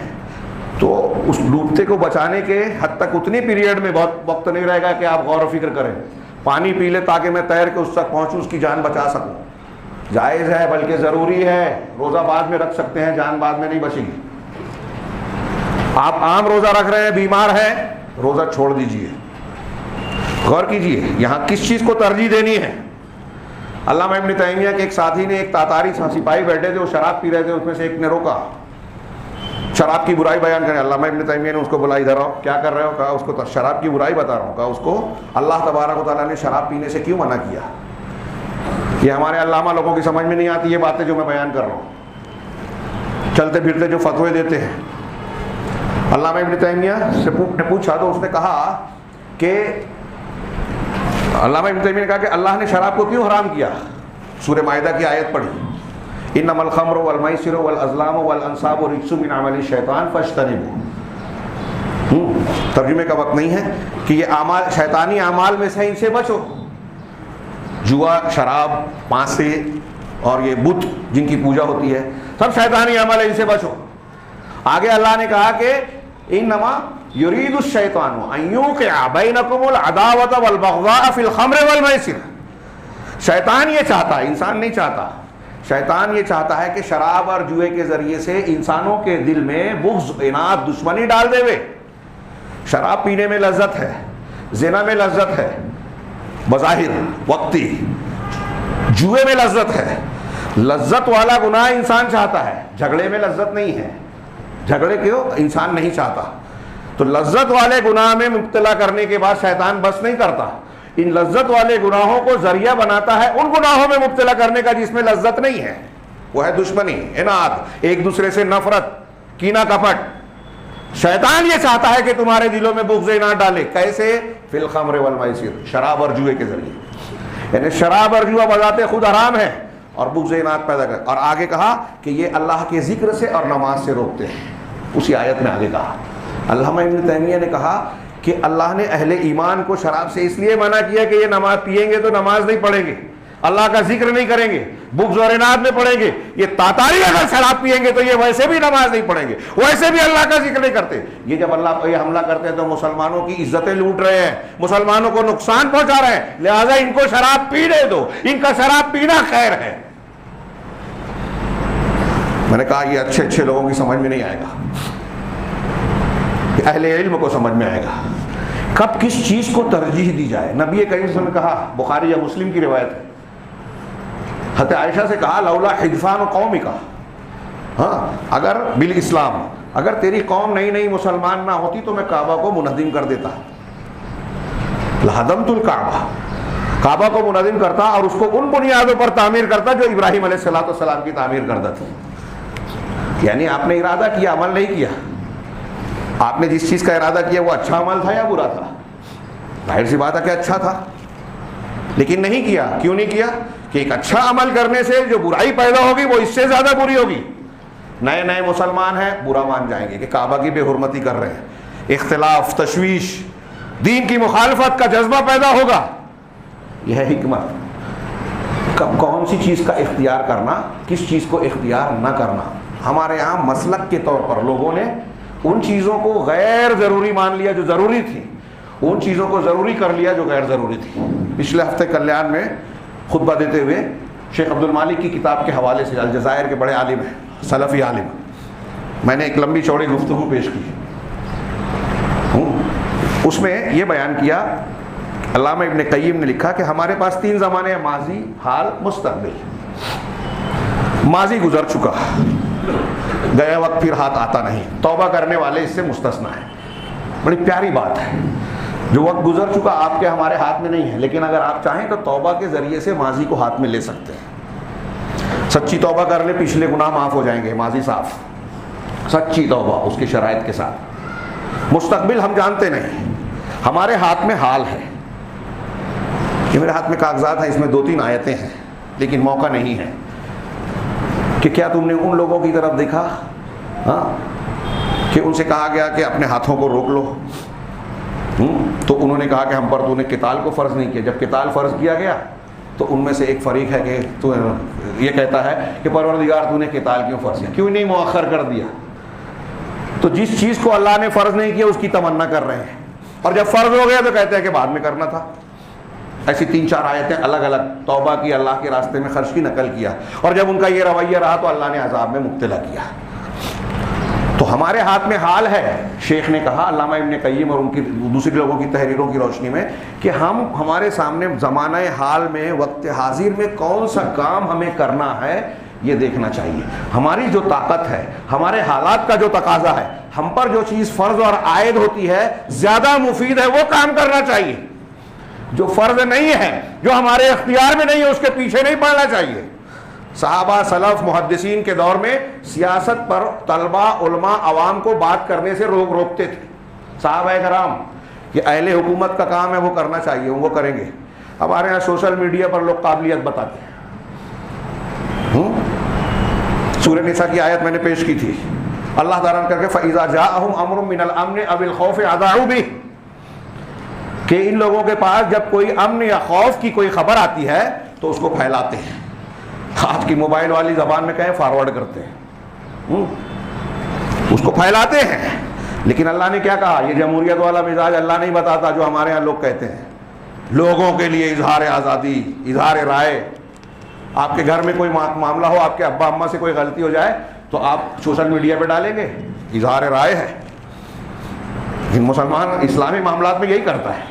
تو اس ڈوبتے کو بچانے کے حد تک اتنی پیریڈ میں بہت وقت نہیں رہے گا کہ آپ غور و فکر کریں، پانی پی لے تاکہ میں تیر کے اس تک پہنچوں، اس کی جان بچا سکوں۔ جائز ہے بلکہ ضروری ہے، روزہ بعد میں رکھ سکتے ہیں، جان بعد میں نہیں بچے گی۔ آپ عام روزہ رکھ رہے ہیں، بیمار ہیں، روزہ چھوڑ دیجئے۔ غور کیجئے یہاں کس چیز کو ترجیح دینی ہے۔ علامہ ابن تیمیہ کے ایک ساتھی نے، ایک تاتاری سپاہی بیٹھے تھے، وہ شراب پی رہے تھے، اس میں سے ایک نے روکا، شراب کی برائی بیان کریں۔ علامہ ابن تیمیہ نے اس کو بلا، ادھر آؤ، کیا کر رہے ہو؟ کہا اس کو شراب کی برائی بتا رہا ہوں۔ کہا اس کو اللہ تبارک و تعالیٰ نے شراب پینے سے کیوں منع کیا؟ یہ ہمارے علامہ لوگوں کی سمجھ میں نہیں آتی یہ باتیں جو میں بیان کر رہا ہوں، چلتے پھرتے جو فتوے دیتے ہیں۔ علامہ ابن تیمیہ سے نے پوچھا تو اس نے کہا کہ علامہ ابن تیمیہ نے کہا کہ اللہ نے شراب کو کیوں حرام کیا؟ سورہ مائدہ کی آیت پڑھی، انما الخمر والمیسر والازلام والانصاب رجس من عمل الشیطان فاجتنبوہ۔ ترجمے کا وقت نہیں ہے کہ یہ اعمال، شیطانی اعمال میں سے، ان سے بچو۔ جوا، شراب، پانسے اور یہ بت جن کی پوجا ہوتی ہے، سب شیطانی عمل ہے، ان سے بچو۔ آگے اللہ نے کہا کہ انما یرید الشیطان ان یوقع بینکم العداوۃ والبغضاء فی الخمر والمیسر۔ شیطان یہ چاہتا ہے، انسان نہیں چاہتا، شیطان یہ چاہتا ہے کہ شراب اور جوئے کے ذریعے سے انسانوں کے دل میں بغض، اناد، دشمنی ڈال دے۔ شراب پینے میں لذت ہے، زنا میں لذت ہے بظاہر وقتی، جوئے میں لذت ہے، لذت والا گناہ انسان چاہتا ہے، جھگڑے میں لذت نہیں ہے، جھگڑے کیوں انسان نہیں چاہتا۔ تو لذت والے گناہ میں مبتلا کرنے کے بعد شیطان بس نہیں کرتا، ان لذت والے گناہوں کو ذریعہ بناتا ہے ان گناہوں میں مبتلا کرنے کا جس میں لذت نہیں ہے، وہ ہے دشمنی، اناد، ایک دوسرے سے نفرت، کینہ کپٹ۔ شیطان یہ چاہتا ہے کہ تمہارے دلوں میں بغض اناد ڈالے، کیسے؟ فی الخمر والمیسر، شراب اور جوئے کے ذریعے، یعنی شراب اور جوا بذات خود حرام ہے اور بغض اناد پیدا کر۔ اور آگے کہا کہ یہ اللہ کے ذکر سے اور نماز سے روکتے ہیں، اسی آیت میں آگے کہا۔ علامہ ابن تیمیہ نے کہا کہ اللہ نے اہل ایمان کو شراب سے اس لیے منع کیا کہ یہ نماز پیئیں گے تو نماز نہیں پڑھیں گے، اللہ کا ذکر نہیں کریں گے، بغض اور اناد میں پڑھیں گے۔ یہ تاتاری اگر شراب پیئیں گے تو یہ ویسے بھی نماز نہیں پڑھیں گے، ویسے بھی اللہ کا ذکر نہیں کرتے۔ یہ جب اللہ پہ حملہ کرتے ہیں تو مسلمانوں کی عزتیں لوٹ رہے ہیں، مسلمانوں کو نقصان پہنچا رہے ہیں، لہٰذا ان کو شراب پینے دو، ان کا شراب پینا خیر ہے۔ میں نے کہا یہ اچھے اچھے لوگوں کی سمجھ میں نہیں آئے گا، اہل علم کو سمجھ میں آئے گا کب کس چیز کو ترجیح دی جائے۔ نبی کریم صلی اللہ علیہ وسلم نے کہا، بخاری یا مسلم کی روایت ہے، حضرت عائشہ سے کہا لولا حدفان قومک، ہاں اگر بالاسلام، اگر تیری قوم نئی نئی مسلمان نہ ہوتی تو میں کعبہ کو منہدم کر دیتا، لہدمت الکعبہ، کعبہ کو منہدم کرتا اور اس کو ان بنیادوں پر تعمیر کرتا جو ابراہیم علیہ السلام کی تعمیر کردہ تھی۔ یعنی آپ نے ارادہ کیا، عمل نہیں کیا۔ آپ نے جس چیز کا ارادہ کیا وہ اچھا عمل تھا یا برا تھا؟ ظاہر سی بات ہے کہ اچھا تھا، لیکن نہیں کیا۔ کیوں نہیں کیا؟ کہ ایک اچھا عمل کرنے سے جو برائی پیدا ہوگی وہ اس سے زیادہ بری ہوگی۔ نئے نئے مسلمان ہیں، برا مان جائیں گے کہ کعبہ کی بے حرمتی کر رہے ہیں، اختلاف، تشویش، دین کی مخالفت کا جذبہ پیدا ہوگا۔ یہ ہے حکمت، کب کون سی چیز کا اختیار کرنا، کس چیز کو اختیار نہ کرنا۔ ہمارے یہاں مسلک کے طور پر لوگوں نے ان چیزوں کو غیر ضروری مان لیا جو ضروری تھی، ان چیزوں کو ضروری کر لیا جو غیر ضروری تھی۔ پچھلے ہفتے کلیان میں خطبہ دیتے ہوئے شیخ عبد المالک کی کتاب کے حوالے سے، الجزائر کے بڑے عالم ہیں، سلفی عالم، میں نے ایک لمبی چوڑی گفتگو پیش کی۔ اس میں یہ بیان کیا، علامہ ابن قیم نے لکھا کہ ہمارے پاس 3 زمانے ہیں، ماضی، حال، مستقبل۔ ماضی گزر چکا، گیا وقت پھر ہاتھ آتا نہیں، توبہ کرنے والے اس سے مستثنا ہیں۔ بڑی پیاری بات ہے، جو وقت گزر چکا آپ کے ہمارے ہاتھ میں نہیں ہے، لیکن اگر آپ چاہیں تو توبہ کے ذریعے سے ماضی کو ہاتھ میں لے سکتے ہیں۔ سچی توبہ کر لے، پچھلے گناہ معاف ہو جائیں گے، ماضی صاف، سچی توبہ اس کی شرائط کے ساتھ۔ مستقبل ہم جانتے نہیں، ہمارے ہاتھ میں حال ہے۔ یہ میرے ہاتھ میں کاغذات ہیں، اس میں 2-3 آیتیں ہیں، لیکن موقع نہیں ہے کہ کیا تم نے ان لوگوں کی طرف دیکھا کہ ان سے کہا گیا کہ اپنے ہاتھوں کو روک لو، تو انہوں نے کہا کہ ہم پر تو نے قتال کو فرض نہیں کیا۔ جب قتال فرض کیا گیا تو ان میں سے ایک فریق ہے کہ تو یہ کہتا ہے کہ پروردگار تو نے قتال کیوں فرض کیا، کیوں نہیں مؤخر کر دیا؟ تو جس چیز کو اللہ نے فرض نہیں کیا اس کی تمنا کر رہے ہیں، اور جب فرض ہو گیا تو کہتے ہیں کہ بعد میں کرنا تھا۔ ایسی 3-4 آیتیں الگ الگ توبہ کی، اللہ کے راستے میں خرچ کی نقل کیا، اور جب ان کا یہ رویہ رہا تو اللہ نے عذاب میں مبتلا کیا۔ تو ہمارے ہاتھ میں حال ہے۔ شیخ نے کہا، علامہ ابن قیم اور ان کی دوسرے لوگوں کی تحریروں کی روشنی میں، کہ ہمارے سامنے زمانہ حال میں، وقت حاضر میں کون سا کام ہمیں کرنا ہے یہ دیکھنا چاہیے۔ ہماری جو طاقت ہے، ہمارے حالات کا جو تقاضا ہے، ہم پر جو چیز فرض اور عائد ہوتی ہے، زیادہ مفید ہے وہ کام کرنا چاہیے۔ جو فرض نہیں ہے، جو ہمارے اختیار میں نہیں ہے، اس کے پیچھے نہیں پڑنا چاہیے۔ صحابہ، سلف، محدثین کے دور میں سیاست پر طلباء، علماء، عوام کو بات کرنے سے روکتے تھے۔ صحابہ کرام، یہ اہل حکومت کا کام ہے، وہ کرنا چاہیے، وہ کریں گے۔ ہمارے یہاں سوشل میڈیا پر لوگ قابلیت بتاتے ہیں۔ سورہ نساء کی آیت میں نے پیش کی تھی، اللہ تعالیٰ نے کر کے فَإِذَا جَاءَهُمْ أَمْرٌ مِّنَ الْأَمْنِ أَوِ الْخَوْفِ أَذَاعُوا بِهِ، کہ ان لوگوں کے پاس جب کوئی امن یا خوف کی کوئی خبر آتی ہے تو اس کو پھیلاتے ہیں. آج کی موبائل والی زبان میں کہیں فارورڈ کرتے ہیں, اس کو پھیلاتے ہیں. لیکن اللہ نے کیا کہا؟ یہ جمہوریت والا مزاج اللہ نہیں بتاتا جو ہمارے ہاں لوگ کہتے ہیں. لوگوں کے لیے اظہار آزادی, اظہار رائے. آپ کے گھر میں کوئی معاملہ ہو, آپ کے ابا اماں سے کوئی غلطی ہو جائے تو آپ سوشل میڈیا پہ ڈالیں گے, اظہار رائے ہے. لیکن مسلمان اسلامی معاملات میں یہی کرتا ہے.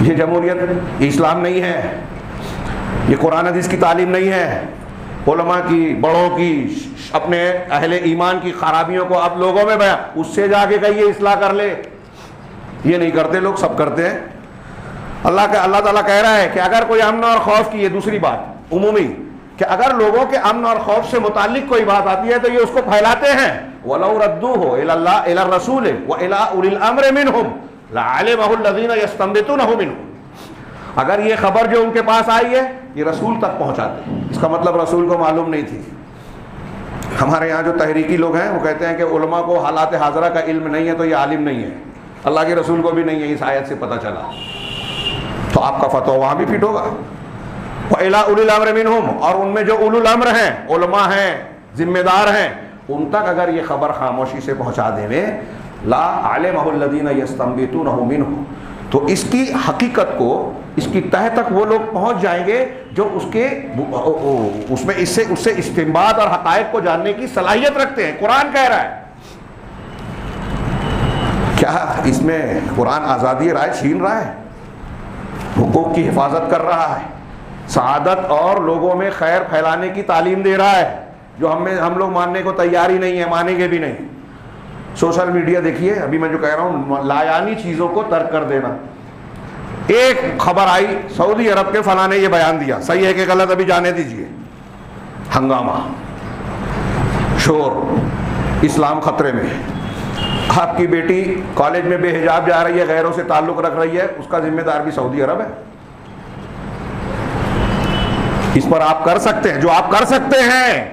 یہ جمہوریت اسلام نہیں ہے, یہ قرآن حدیث کی تعلیم نہیں ہے. علماء کی, بڑوں کی, اپنے اہل ایمان کی خرابیوں کو آپ لوگوں میں بیان, اس سے جا کے کہیے اصلاح کر لے. یہ نہیں کرتے لوگ, سب کرتے ہیں. اللہ تعالیٰ کہہ رہا ہے کہ اگر کوئی امن اور خوف کی, یہ دوسری بات عمومی, کہ اگر لوگوں کے امن اور خوف سے متعلق کوئی بات آتی ہے تو یہ اس کو پھیلاتے ہیں. وَلَوْ رَدُّوهُ إِلَى الرَّسُولِ وَإِلَىٰ أُولِي الْأَمْرِ مِنْهُمْ لَعَلِمَهُ الَّذِينَ يَسْتَنبِطُونَهُ مِنْهُمْ. اگر یہ خبر جو ان کے پاس آئی ہے یہ رسول تک پہنچاتے ہیں, اس کا مطلب رسول کو معلوم نہیں تھی. ہمارے یہاں جو تحریکی لوگ ہیں وہ کہتے ہیں کہ علماء کو حالات حاضرہ کا علم نہیں ہے تو یہ عالم نہیں ہے. اللہ کے رسول کو بھی نہیں ہے, اس آیت سے پتہ چلا. تو آپ کا فتویٰ وہاں بھی فٹ ہوگا. وَإِلَىٰ أُولِي الْأَمْرِ مِنْهُمْ, اور ان میں جو اولو الامر ہیں, علماء ہیں, ذمہ دار ہیں, ان تک اگر یہ خبر خاموشی سے پہنچا دیں گے, لا عَلِمَهُ الَّذِينَ يَسْتَنبِطُونَهُ مِنْهُ, تو اس کی حقیقت کو, اس کی تہ تک وہ لوگ پہنچ جائیں گے جو اس میں اس سے استنباط اور حقائق کو جاننے کی صلاحیت رکھتے ہیں. قرآن کہہ رہا ہے. کیا اس میں قرآن آزادی رائے چھین رہا ہے؟ حقوق کی حفاظت کر رہا ہے, سعادت اور لوگوں میں خیر پھیلانے کی تعلیم دے رہا ہے, جو ہم لوگ ماننے کو تیار ہی نہیں ہے, مانیں گے بھی نہیں. سوشل میڈیا دیکھیے, ابھی میں جو کہہ رہا ہوں, لایانی چیزوں کو ترک کر دینا. ایک خبر آئی سعودی عرب کے فلاں نے یہ بیان دیا, صحیح ہے کہ غلط ابھی جانے دیجئے. ہنگامہ, شور, اسلام خطرے میں. آپ کی بیٹی کالج میں بے حجاب جا رہی ہے, غیروں سے تعلق رکھ رہی ہے, اس کا ذمہ دار بھی سعودی عرب ہے. اس پر آپ کر سکتے ہیں جو آپ کر سکتے ہیں,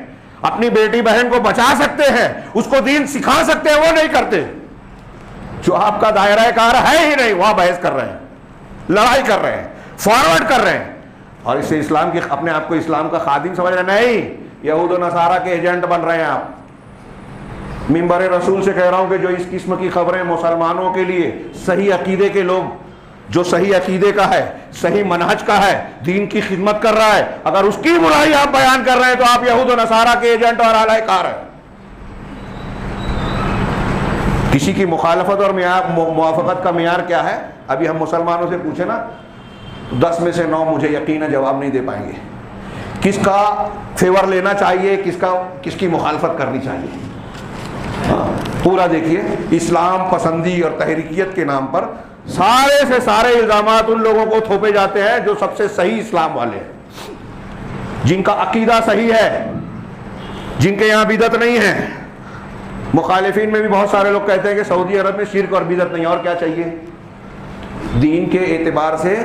اپنی بیٹی بہن کو بچا سکتے ہیں, اس کو دین سکھا سکتے ہیں, وہ نہیں کرتے. جو آپ کا دائرہ کار ہے ہی نہیں, وہاں بحث کر رہے ہیں, لڑائی کر رہے ہیں, فارورڈ کر رہے ہیں, اور اس سے اسلام کی, اپنے آپ کو اسلام کا خادم سمجھ رہے ہیں. نہیں, یہود و نصارہ کے ایجنٹ بن رہے ہیں آپ. منبر رسول سے کہہ رہا ہوں کہ جو اس قسم کی خبریں مسلمانوں کے لیے, صحیح عقیدے کے لوگ, جو صحیح عقیدے کا ہے, صحیح منہج کا ہے, دین کی خدمت کر رہا ہے, اگر اس کی برائی آپ بیان کر رہے ہیں تو آپ یہود و نصارہ کے ایجنٹ اور اعلی کار ہیں. کسی کی مخالفت اور موافقت کا معیار کیا ہے؟ ابھی ہم مسلمانوں سے پوچھیں نا, 10 میں سے 9 مجھے یقینا جواب نہیں دے پائیں گے. کس کا فیور لینا چاہیے, کس کی مخالفت کرنی چاہیے. پورا دیکھیے, اسلام پسندی اور تحریکیت کے نام پر سارے سے سارے الزامات ان لوگوں کو تھوپے جاتے ہیں جو سب سے صحیح اسلام والے ہیں, جن کا عقیدہ صحیح ہے, جن کے یہاں بدعت نہیں ہے. مخالفین میں بھی بہت سارے لوگ کہتے ہیں کہ سعودی عرب میں شرک اور بدعت نہیں, اور کیا چاہیے. دین کے اعتبار سے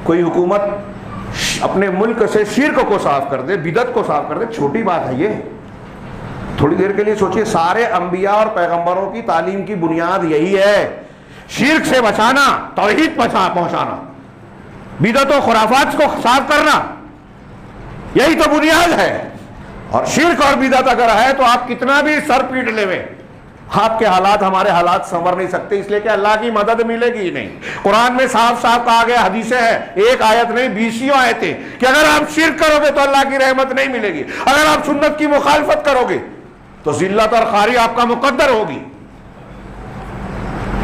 کوئی حکومت اپنے ملک سے شرک کو صاف کر دے, بدعت کو صاف کر دے, چھوٹی بات ہے یہ. تھوڑی دیر کے لیے سوچئے, سارے انبیاء اور پیغمبروں کی تعلیم کی بنیاد یہی ہے, شرک سے بچانا, توحید پہنچانا, بدعت و خرافات کو صاف کرنا, یہی تو بنیاد ہے. اور شرک اور بدعت اگر ہے تو آپ کتنا بھی سر پیٹ لے, آپ کے حالات ہمارے حالات سنور نہیں سکتے, اس لیے کہ اللہ کی مدد ملے گی ہی نہیں. قرآن میں صاف صاف کہا گیا, حدیثیں ہیں, ایک آیت نہیں 20 آیتیں, کہ اگر آپ شرک کرو گے تو اللہ کی رحمت نہیں ملے گی, اگر آپ سنت کی مخالفت کرو گے تو ذلت اور خواری آپ کا مقدر ہوگی.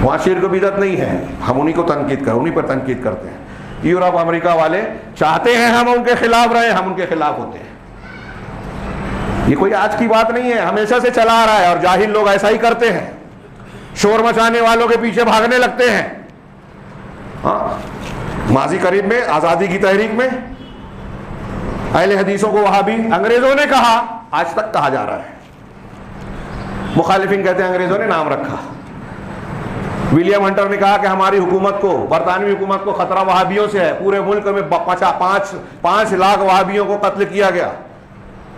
وہاں شرک و بدعت نہیں ہے, ہم انہی کو انہی پر تنقید کرتے ہیں. یورپ امریکہ والے چاہتے ہیں ہم ان کے خلاف رہیں, ہم ان کے خلاف ہوتے ہیں. یہ کوئی آج کی بات نہیں ہے, ہمیشہ سے چلا آ رہا ہے, اور جاہل لوگ ایسا ہی کرتے ہیں, شور مچانے والوں کے پیچھے بھاگنے لگتے ہیں. ہاں, ماضی قریب میں آزادی کی تحریک میں اہل حدیثوں کو وہابی انگریزوں نے کہا, آج تک کہا جا رہا ہے. مخالفین کہتے ہیں انگریزوں نے نام رکھا. ولیم ہنٹر نے کہا کہ ہماری حکومت کو, برطانوی حکومت کو خطرہ وہابیوں سے ہے, پورے ملک میں 5 لاکھ وہابیوں کو قتل کیا گیا,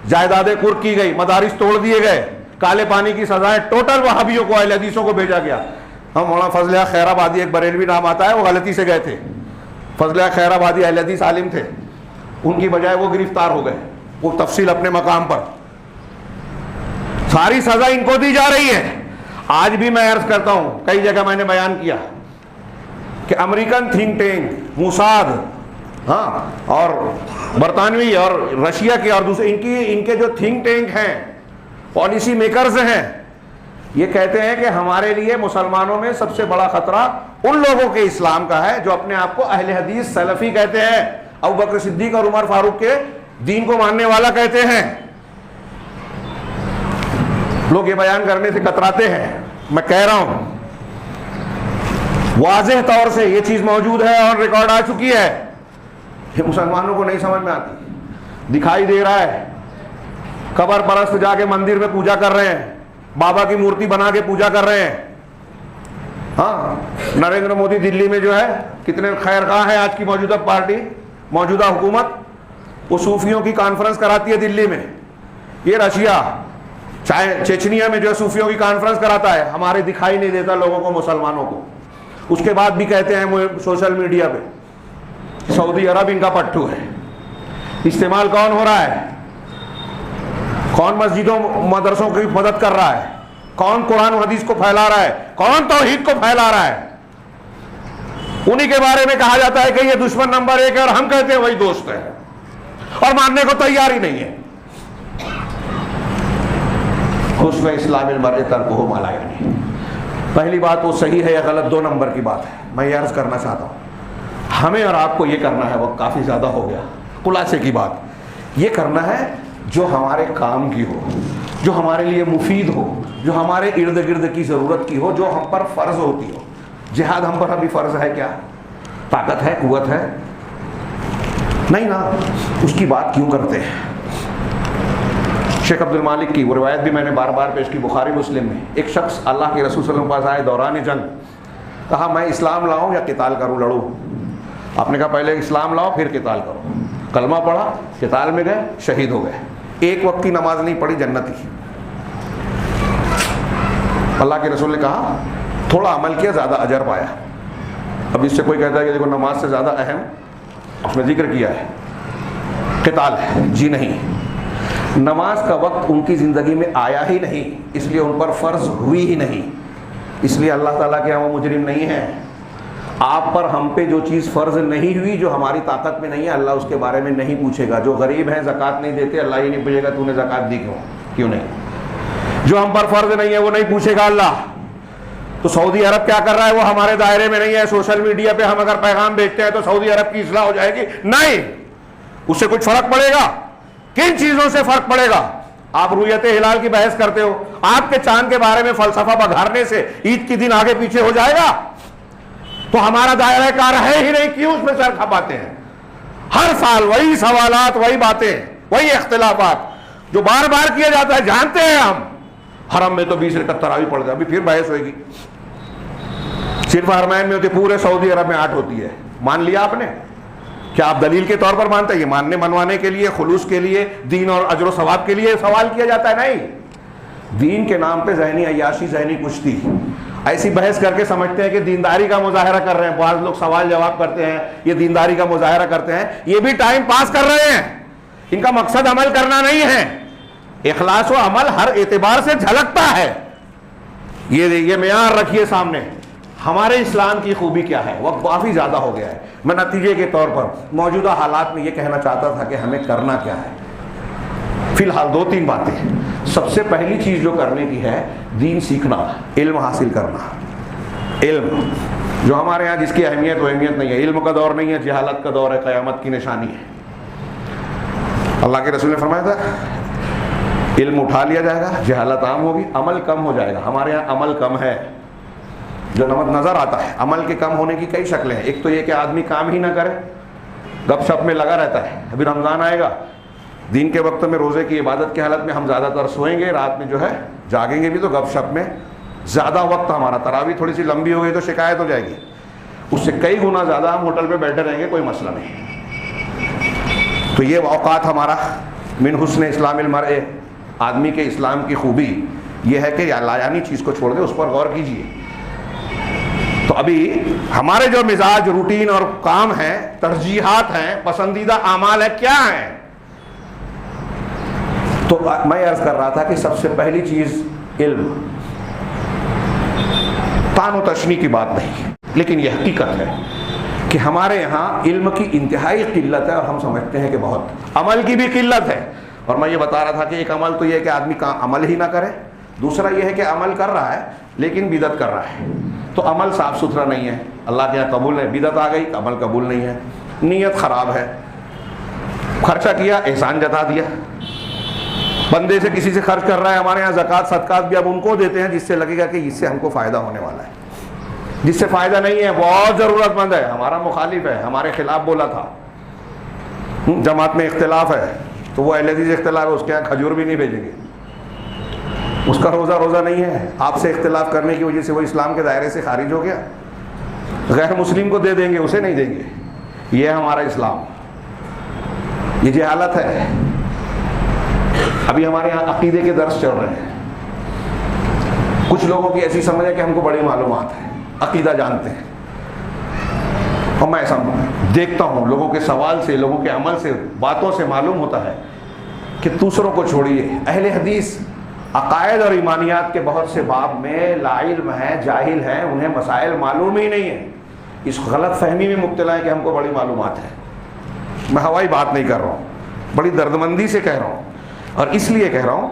جائیدادیں قرق کی گئی, مدارس توڑ دیے گئے, کالے پانی کی سزائیں ٹوٹل وہابیوں کو, اہل حدیثوں کو بھیجا گیا. ہم مولانا فضل حق خیر آبادی، ایک بریلوی نام آتا ہے، وہ غلطی سے گئے تھے، فضل حق خیر آبادی اہل حدیث عالم تھے، ان کی بجائے وہ گرفتار ہو گئے، وہ تفصیل اپنے مقام پر، ساری سزا ان کو دی جا رہی ہے۔ آج بھی میں عرض کرتا ہوں، کئی جگہ میں نے بیان کیا کہ امریکن تھنک ٹینک موساد، ہاں، اور برطانوی اور رشیا کے اور دوسرے ان کے جو تھنک ٹینک ہیں، پالیسی میکرز ہیں، یہ کہتے ہیں کہ ہمارے لیے مسلمانوں میں سب سے بڑا خطرہ ان لوگوں کے اسلام کا ہے جو اپنے آپ کو اہل حدیث سلفی کہتے ہیں، ابوبکر صدیق اور عمر فاروق کے دین کو ماننے والا کہتے ہیں۔ لوگ یہ بیان کرنے سے کتراتے ہیں، میں کہہ رہا ہوں واضح طور سے یہ چیز موجود ہے اور ریکارڈ آ چکی ہے، یہ مسلمانوں کو نہیں سمجھ میں آتی، دکھائی دے رہا ہے، قبر پرست جا کے مندر میں پوجا کر رہے ہیں، بابا کی مورتی بنا کے پوجا کر رہے ہیں۔ ہاں، نریندر مودی دلی میں جو ہے کتنے خیر خواہ ہیں، آج کی موجودہ پارٹی، موجودہ حکومت، وہ صوفیوں کی کانفرنس کراتی ہے دلی میں، یہ رشیا چاہے چیچنیا میں جو ہے صوفیوں کی کانفرنس کراتا ہے، ہمارے دکھائی نہیں دیتا لوگوں کو، مسلمانوں کو، اس کے بعد بھی کہتے ہیں سوشل میڈیا پہ سعودی عرب ان کا پٹھو ہے۔ استعمال کون ہو رہا ہے؟ کون مسجدوں مدرسوں کی مدد کر رہا ہے؟ کون قرآن و حدیث کو پھیلا رہا ہے؟ کون توحید کو پھیلا رہا ہے؟ انہی کے بارے میں کہا جاتا ہے کہ یہ دشمن نمبر 1 ہے، اور ہم کہتے ہیں وہی دوست ہے، اور ماننے کو تیار ہی نہیں ہے۔ حسن اسلام المرء ترکہ ما لا یعنی، پہلی بات وہ صحیح ہے یا غلط 2 نمبر کی بات ہے۔ میں یہ عرض کرنا چاہتا ہوں، ہمیں اور آپ کو یہ کرنا ہے، وقت کافی زیادہ ہو گیا، خلاصے کی بات یہ کرنا ہے جو ہمارے کام کی ہو، جو ہمارے لیے مفید ہو، جو ہمارے ارد گرد کی ضرورت کی ہو، جو ہم پر فرض ہوتی ہو۔ جہاد ہم پر ابھی فرض ہے کیا؟ طاقت ہے، قوت ہے؟ نہیں نا، اس کی بات کیوں کرتے ہیں؟ شیخ عبد المالک کی وہ روایت بھی میں نے بار بار پیش کی، بخاری مسلم میں، ایک شخص اللہ کے رسول صلی اللہ علیہ وسلم کے پاس آئے دوران جنگ، کہا میں اسلام لاؤں یا قتال کروں، لڑوں؟ آپ نے کہا پہلے اسلام لاؤ پھر قتال کرو۔ کلمہ پڑھا، قتال میں گئے، شہید ہو گئے، ایک وقت کی نماز نہیں پڑھی، جنتی۔ اللہ کے رسول نے کہا تھوڑا عمل کیا، زیادہ اجر پایا۔ اب اس سے کوئی کہتا ہے کہ دیکھو نماز سے زیادہ اہم اس میں ذکر کیا ہے قتال ہے، جی نہیں، نماز کا وقت ان کی زندگی میں آیا ہی نہیں، اس لیے ان پر فرض ہوئی ہی نہیں، اس لیے اللہ تعالیٰ کے ہاں وہ مجرم نہیں ہیں۔ آپ پر ہم پہ جو چیز فرض نہیں ہوئی، جو ہماری طاقت میں نہیں ہے، اللہ اس کے بارے میں نہیں پوچھے گا۔ جو غریب ہیں زکوٰۃ نہیں دیتے، اللہ ہی نہیں پوچھے گا تو نے زکوٰۃ دی کیوں نہیں۔ جو ہم پر فرض نہیں ہے وہ نہیں پوچھے گا اللہ۔ تو سعودی عرب کیا کر رہا ہے؟ وہ ہمارے دائرے میں نہیں ہے۔ سوشل میڈیا پہ ہم اگر پیغام بھیجتے ہیں تو سعودی عرب کی اصلاح ہو جائے گی؟ نہیں، اس سے کچھ فرق پڑے گا؟ کن چیزوں سے فرق پڑے گا؟ آپ رویت ہلال کی بحث کرتے ہو، آپ کے چاند کے بارے میں فلسفہ بگھارنے سے عید کی دن آگے پیچھے ہو جائے گا؟ تو ہمارا دائرہ کار ہے ہی نہیں، کیوں اس میں سر کھپاتے ہیں؟ ہر سال وہی سوالات، وہی باتیں، وہی اختلافات جو بار بار کیا جاتا ہے، جانتے ہیں ہم۔ حرم میں تو 20 رکعت تراویح پڑھ جائے، ابھی پھر بحث ہوئے گی۔ صرف حرمین میں ہوتی، پورے سعودی عرب میں 8 ہوتی ہے۔ مان لیا آپ نے؟ کیا آپ دلیل کے طور پر مانتے ہیں؟ یہ ماننے منوانے کے لیے، خلوص کے لیے، دین اور اجر و ثواب کے لیے سوال کیا جاتا ہے؟ نہیں، دین کے نام پہ ذہنی عیاشی، ذہنی کشتی، ایسی بحث کر کے سمجھتے ہیں کہ دینداری کا مظاہرہ کر رہے ہیں۔ بعض لوگ سوال جواب کرتے ہیں، یہ دینداری کا مظاہرہ کرتے ہیں، یہ بھی ٹائم پاس کر رہے ہیں، ان کا مقصد عمل کرنا نہیں ہے۔ اخلاص و عمل ہر اعتبار سے جھلکتا ہے۔ یہ معیار رکھیے سامنے، ہمارے اسلام کی خوبی کیا ہے؟ وقت کافی زیادہ ہو گیا ہے۔ میں نتیجے کے طور پر موجودہ حالات میں یہ کہنا چاہتا تھا کہ ہمیں کرنا کیا ہے۔ فی الحال 2-3 باتیں۔ سب سے پہلی چیز جو کرنے کی ہے، دین سیکھنا، علم حاصل کرنا۔ علم جو ہمارے ہاں جس کی اہمیت و اہمیت نہیں ہے، علم کا دور نہیں ہے، جہالت کا دور ہے، قیامت کی نشانی ہے۔ اللہ کے رسول نے فرمایا تھا علم اٹھا لیا جائے گا، جہالت عام ہوگی، عمل کم ہو جائے گا۔ ہمارے ہاں عمل کم ہے، جو نظر آتا ہے۔ عمل کے کم ہونے کی کئی شکلیں ہیں۔ ایک تو یہ کہ آدمی کام ہی نہ کرے، گپ شپ میں لگا رہتا ہے۔ ابھی رمضان آئے گا، دین کے وقت میں روزے کی عبادت کی حالت میں ہم زیادہ تر سوئیں گے، رات میں جو ہے جاگیں گے بھی، تو گپ شپ میں زیادہ وقت ہمارا، تراویح تھوڑی سی لمبی ہو گئی تو شکایت ہو جائے گی، اس سے کئی گنا زیادہ ہم ہوٹل پہ بیٹھے رہیں گے، کوئی مسئلہ نہیں۔ تو یہ اوقات ہمارا من حسن اسلام المرء، آدمی کے اسلام کی خوبی یہ ہے کہ لایانی چیز کو چھوڑ دے، اس پر غور کیجیے۔ تو ابھی ہمارے جو مزاج، روٹین اور کام ہیں، ترجیحات ہیں، پسندیدہ اعمال ہے، کیا ہیں؟ تو میں عرض کر رہا تھا کہ سب سے پہلی چیز علم. تان و تشنیع کی بات نہیں، لیکن یہ حقیقت ہے کہ ہمارے یہاں علم کی انتہائی قلت ہے، اور ہم سمجھتے ہیں کہ بہت. عمل کی بھی قلت ہے. اور میں یہ بتا رہا تھا کہ ایک عمل تو یہ ہے کہ آدمی عمل ہی نہ کرے، دوسرا یہ ہے کہ عمل کر رہا ہے لیکن بدعت کر رہا ہے. تو عمل صاف ستھرا نہیں ہے، اللہ کے یہاں قبول ہے. بدعت آ گئی، عمل قبول نہیں ہے، نیت خراب ہے. خرچہ کیا، احسان جتا دیا. بندے سے کسی سے خرچ کر رہا ہے، ہمارے یہاں زکوٰۃ صدقات بھی اب ان کو دیتے ہیں جس سے لگے گا کہ اس سے ہم کو فائدہ ہونے والا ہے. جس سے فائدہ نہیں ہے، بہت ضرورت مند ہے، ہمارا مخالف ہے، ہمارے خلاف بولا تھا. جماعت میں اختلاف ہے تو وہ اہل حدیث اختلاف ہے، اس کے یہاں کھجور بھی نہیں بھیجیں گے. اس کا روزہ نہیں ہے، آپ سے اختلاف کرنے کی وجہ سے وہ اسلام کے دائرے سے خارج ہو گیا. غیر مسلم کو دے دیں گے، اسے نہیں دیں گے. یہ ہے ہمارا اسلام. یہ جہالت ہے. ابھی ہمارے یہاں عقیدے کے درس چل رہے ہیں. کچھ لوگوں کی ایسی سمجھ ہے کہ ہم کو بڑی معلومات ہے، عقیدہ جانتے ہیں. اور میں ایسا دیکھتا ہوں لوگوں کے سوال سے، لوگوں کے عمل سے، باتوں سے معلوم ہوتا ہے کہ دوسروں کو چھوڑیے. اہل حدیث عقائد اور ایمانیات کے بہت سے باب میں لا علم ہیں، جاہل ہیں، انہیں مسائل معلوم ہی نہیں ہیں. اس غلط فہمی میں مبتلا ہے کہ ہم کو بڑی معلومات ہے. میں ہوائی بات نہیں کر رہا ہوں، بڑی دردمندی سے کہہ رہا ہوں. اور اس لیے کہہ رہا ہوں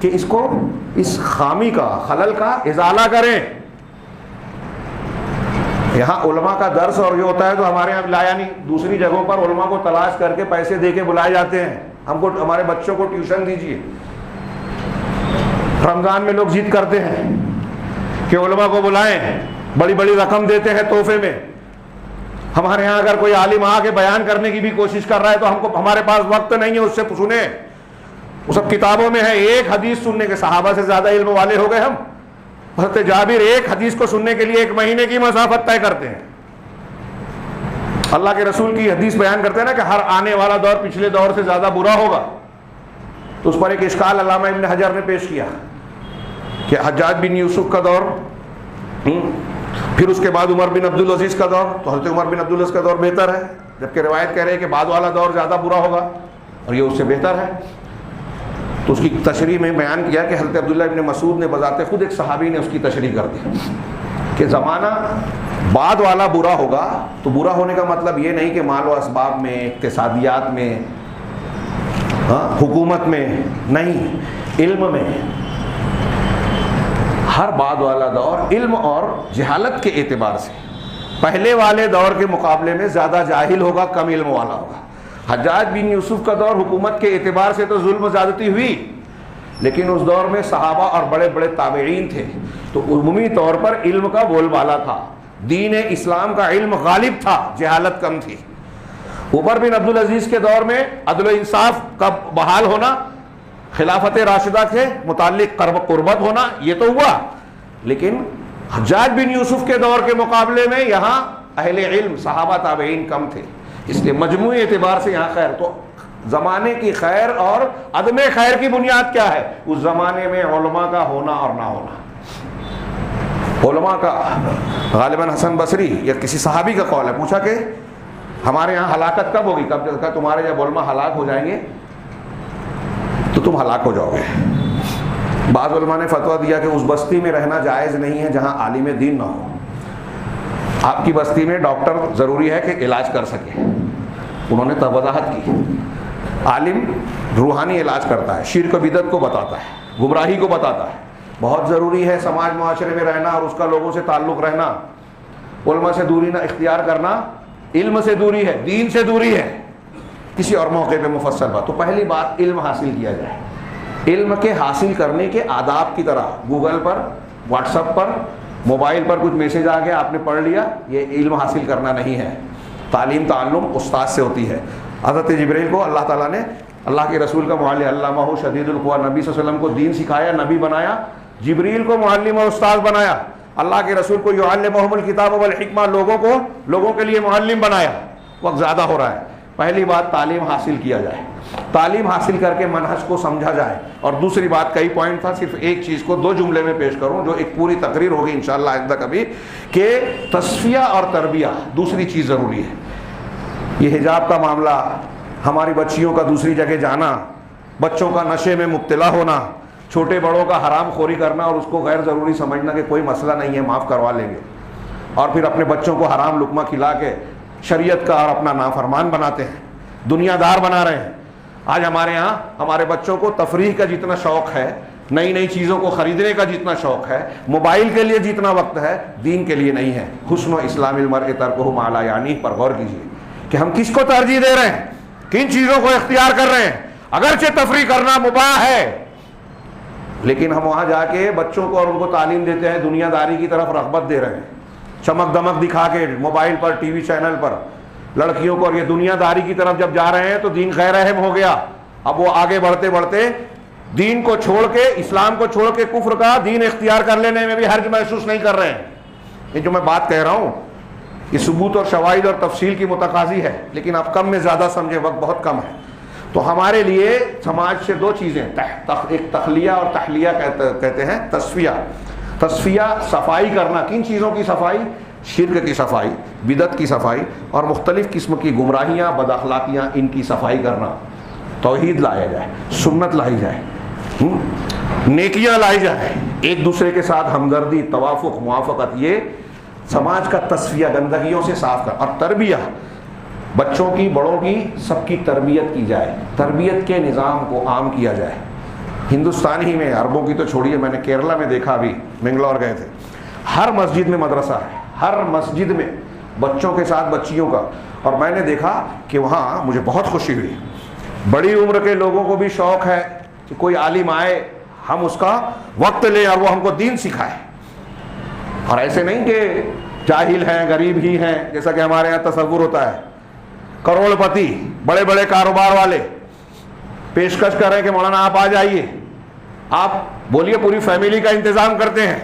کہ اس کو، اس خامی کا، خلل کا ازالہ کریں. یہاں علماء کا درس اور یہ ہوتا ہے تو ہمارے یہاں لایا نہیں. دوسری جگہوں پر علماء کو تلاش کر کے پیسے دے کے بلائے جاتے ہیں. ہم کو، ہمارے بچوں کو ٹیوشن دیجیے. رمضان میں لوگ ضد کرتے ہیں کہ علماء کو بلائیں، بڑی بڑی رقم دیتے ہیں تحفے میں. ہمارے یہاں اگر کوئی عالم آ کے بیان کرنے کی بھی کوشش کر رہا ہے تو ہم کو، ہمارے پاس وقت نہیں ہے اس سے سنیں. وہ سب کتابوں میں ہے. ایک حدیث سننے کے، صحابہ سے زیادہ علم والے ہو گئے ہم. حضرت جابر ایک حدیث کو سننے کے لیے 1 مہینے کی مسافت طے کرتے ہیں. اللہ کے رسول کی حدیث بیان کرتے ہیں نا کہ ہر آنے والا دور پچھلے دور سے زیادہ برا ہوگا. تو اس پر ایک اشکال علامہ ابن حجر نے پیش کیا کہ حجاج بن یوسف کا دور، پھر اس کے بعد عمر بن عبدالعزیز کا دور. تو حضرت عمر بن عبدالعزیز کا دور بہتر ہے، جبکہ روایت کہہ رہے ہیں کہ بعد والا دور زیادہ برا ہوگا اور یہ اس سے بہتر ہے. تو اس کی تشریح میں بیان کیا کہ حضرت عبداللہ ابن مسعود نے بذات خود، ایک صحابی نے اس کی تشریح کر دی کہ زمانہ بعد والا برا ہوگا. تو برا ہونے کا مطلب یہ نہیں کہ مال و اسباب میں، اقتصادیات میں، حکومت میں نہیں، علم میں. ہر بعد والا دور علم اور جہالت کے اعتبار سے پہلے والے دور کے مقابلے میں زیادہ جاہل ہوگا، کم علم والا ہوگا. حجاج بن یوسف کا دور حکومت کے اعتبار سے تو ظلم و زیادتی ہوئی، لیکن اس دور میں صحابہ اور بڑے بڑے تابعین تھے، تو عمومی طور پر علم کا بول بالا تھا. دین اسلام کا علم غالب تھا، جہالت کم تھی. عمر بن عبدالعزیز کے دور میں عدل و انصاف کا بحال ہونا، خلافت راشدہ کے متعلق قربت ہونا، یہ تو ہوا. لیکن حجاج بن یوسف کے دور کے مقابلے میں یہاں اہل علم، صحابہ تابعین کم تھے. اس لیے مجموعی اعتبار سے یہاں خیر. تو زمانے کی خیر اور عدم خیر کی بنیاد کیا ہے؟ اس زمانے میں علماء کا ہونا اور نہ ہونا. علماء کا، غالباً حسن بصری یا کسی صحابی کا قول ہے، پوچھا کہ ہمارے یہاں ہلاکت کب ہوگی؟ کب تمہارے جب علماء ہلاک ہو جائیں گے تو تم ہلاک ہو جاؤ گے. بعض علماء نے فتویٰ دیا کہ اس بستی میں رہنا جائز نہیں ہے جہاں عالم دین نہ ہو. آپ کی بستی میں ڈاکٹر ضروری ہے کہ علاج کر سکے. انہوں نے وضاحت کی، عالم روحانی علاج کرتا ہے، شرک و بدعت کو بتاتا ہے، گمراہی کو بتاتا ہے. بہت ضروری ہے سماج معاشرے میں رہنا اور اس کا لوگوں سے تعلق رہنا. علماء سے دوری نہ اختیار کرنا علم سے دوری ہے، دین سے دوری ہے. کسی اور موقع پہ مفصل بات. تو پہلی بات علم حاصل کیا جائے. علم کے حاصل کرنے کے آداب کی طرح گوگل پر، واٹس ایپ پر، موبائل پر کچھ میسج آ گیا آپ نے پڑھ لیا، یہ علم حاصل کرنا نہیں ہے. تعلیم تعلم استاد سے ہوتی ہے. حضرت جبریل کو اللہ تعالیٰ نے، اللہ کے رسول کا معلم، علامہ شدید القویٰ، نبی صلی اللہ علیہ وسلم کو دین سکھایا، نبی بنایا. جبریل کو معلم اور استاد بنایا. اللہ کے رسول کو یعلمہم الکتاب والحکمہ، لوگوں کے لیے معلم بنایا. وقت زیادہ ہو رہا ہے. پہلی بات تعلیم حاصل کیا جائے، تعلیم حاصل کر کے منہج کو سمجھا جائے، اور دوسری بات کئی پوائنٹ تھا، صرف ایک چیز کو 2 جملے میں پیش کروں جو ایک پوری تقریر ہوگی انشاءاللہ آئندہ کبھی، کہ تصفیہ اور تربیہ دوسری چیز ضروری ہے۔ یہ حجاب کا معاملہ، ہماری بچیوں کا دوسری جگہ جانا، بچوں کا نشے میں مبتلا ہونا، چھوٹے بڑوں کا حرام خوری کرنا اور اس کو غیر ضروری سمجھنا کہ کوئی مسئلہ نہیں ہے معاف کروا لیں گے، اور پھر اپنے بچوں کو حرام لقمہ کھلا کے شریعت کا اور اپنا نافرمان بناتے ہیں، دنیا دار بنا رہے ہیں۔ آج ہمارے ہاں ہمارے بچوں کو تفریح کا جتنا شوق ہے، نئی نئی چیزوں کو خریدنے کا جتنا شوق ہے، موبائل کے لیے جتنا وقت ہے، دین کے لیے نہیں ہے۔ حسن و اسلام المرء ترکہ ما لا یعنیہ پر غور کیجیے کہ ہم کس کو ترجیح دے رہے ہیں، کن چیزوں کو اختیار کر رہے ہیں۔ اگرچہ تفریح کرنا مباح ہے، لیکن ہم وہاں جا کے بچوں کو اور ان کو تعلیم دیتے ہیں، دنیا داری کی طرف رغبت دے رہے ہیں، چمک دمک دکھا کے موبائل پر، ٹی وی چینل پر لڑکیوں کو، اور یہ دنیا داری کی طرف جب جا رہے ہیں تو دین غیر اہم ہو گیا۔ اب وہ آگے بڑھتے بڑھتے دین کو چھوڑ کے، اسلام کو چھوڑ کے کفر کا دین اختیار کر لینے میں بھی حرج محسوس نہیں کر رہے ہیں۔ یہ جو میں بات کہہ رہا ہوں یہ ثبوت اور شواہد اور تفصیل کی متقاضی ہے، لیکن اب کم میں زیادہ سمجھے، وقت بہت کم ہے۔ تو ہمارے لیے سماج سے 2 چیزیں، ایک تخلیہ اور تحلیہ کہتے ہیں، تصفیہ۔ تصفیہ صفائی کرنا، کن چیزوں کی صفائی؟ شرک کی صفائی، بدعت کی صفائی، اور مختلف قسم کی گمراہیاں، بد اخلاقیاں، ان کی صفائی کرنا۔ توحید لایا جائے، سنت لائی جائے، نیکیاں لائی جائے، ایک دوسرے کے ساتھ ہمدردی، توافق، موافقت، یہ سماج کا تصفیہ، گندگیوں سے صاف کر۔ اور تربیہ، بچوں کی، بڑوں کی، سب کی تربیت کی جائے، تربیت کے نظام کو عام کیا جائے۔ ہندوستان ہی میں، عربوں کی تو چھوڑیے، میں نے کیرلا میں دیکھا، ابھی بنگلور گئے تھے، ہر مسجد میں مدرسہ ہے، ہر مسجد میں بچوں کے ساتھ بچیوں کا۔ اور میں نے دیکھا کہ وہاں مجھے بہت خوشی ہوئی، بڑی عمر کے لوگوں کو بھی شوق ہے کہ کوئی عالم آئے، ہم اس کا وقت لیں اور وہ ہم کو دین سکھائے۔ اور ایسے نہیں کہ جاہل ہیں، غریب ہی ہیں، جیسا کہ ہمارے یہاں تصور ہوتا ہے، کروڑ پتی، بڑے بڑے کاروبار والے پیشکش کر رہے ہیں کہ مولانا آپ آ جائیے، آپ بولیے، پوری فیملی کا انتظام کرتے ہیں،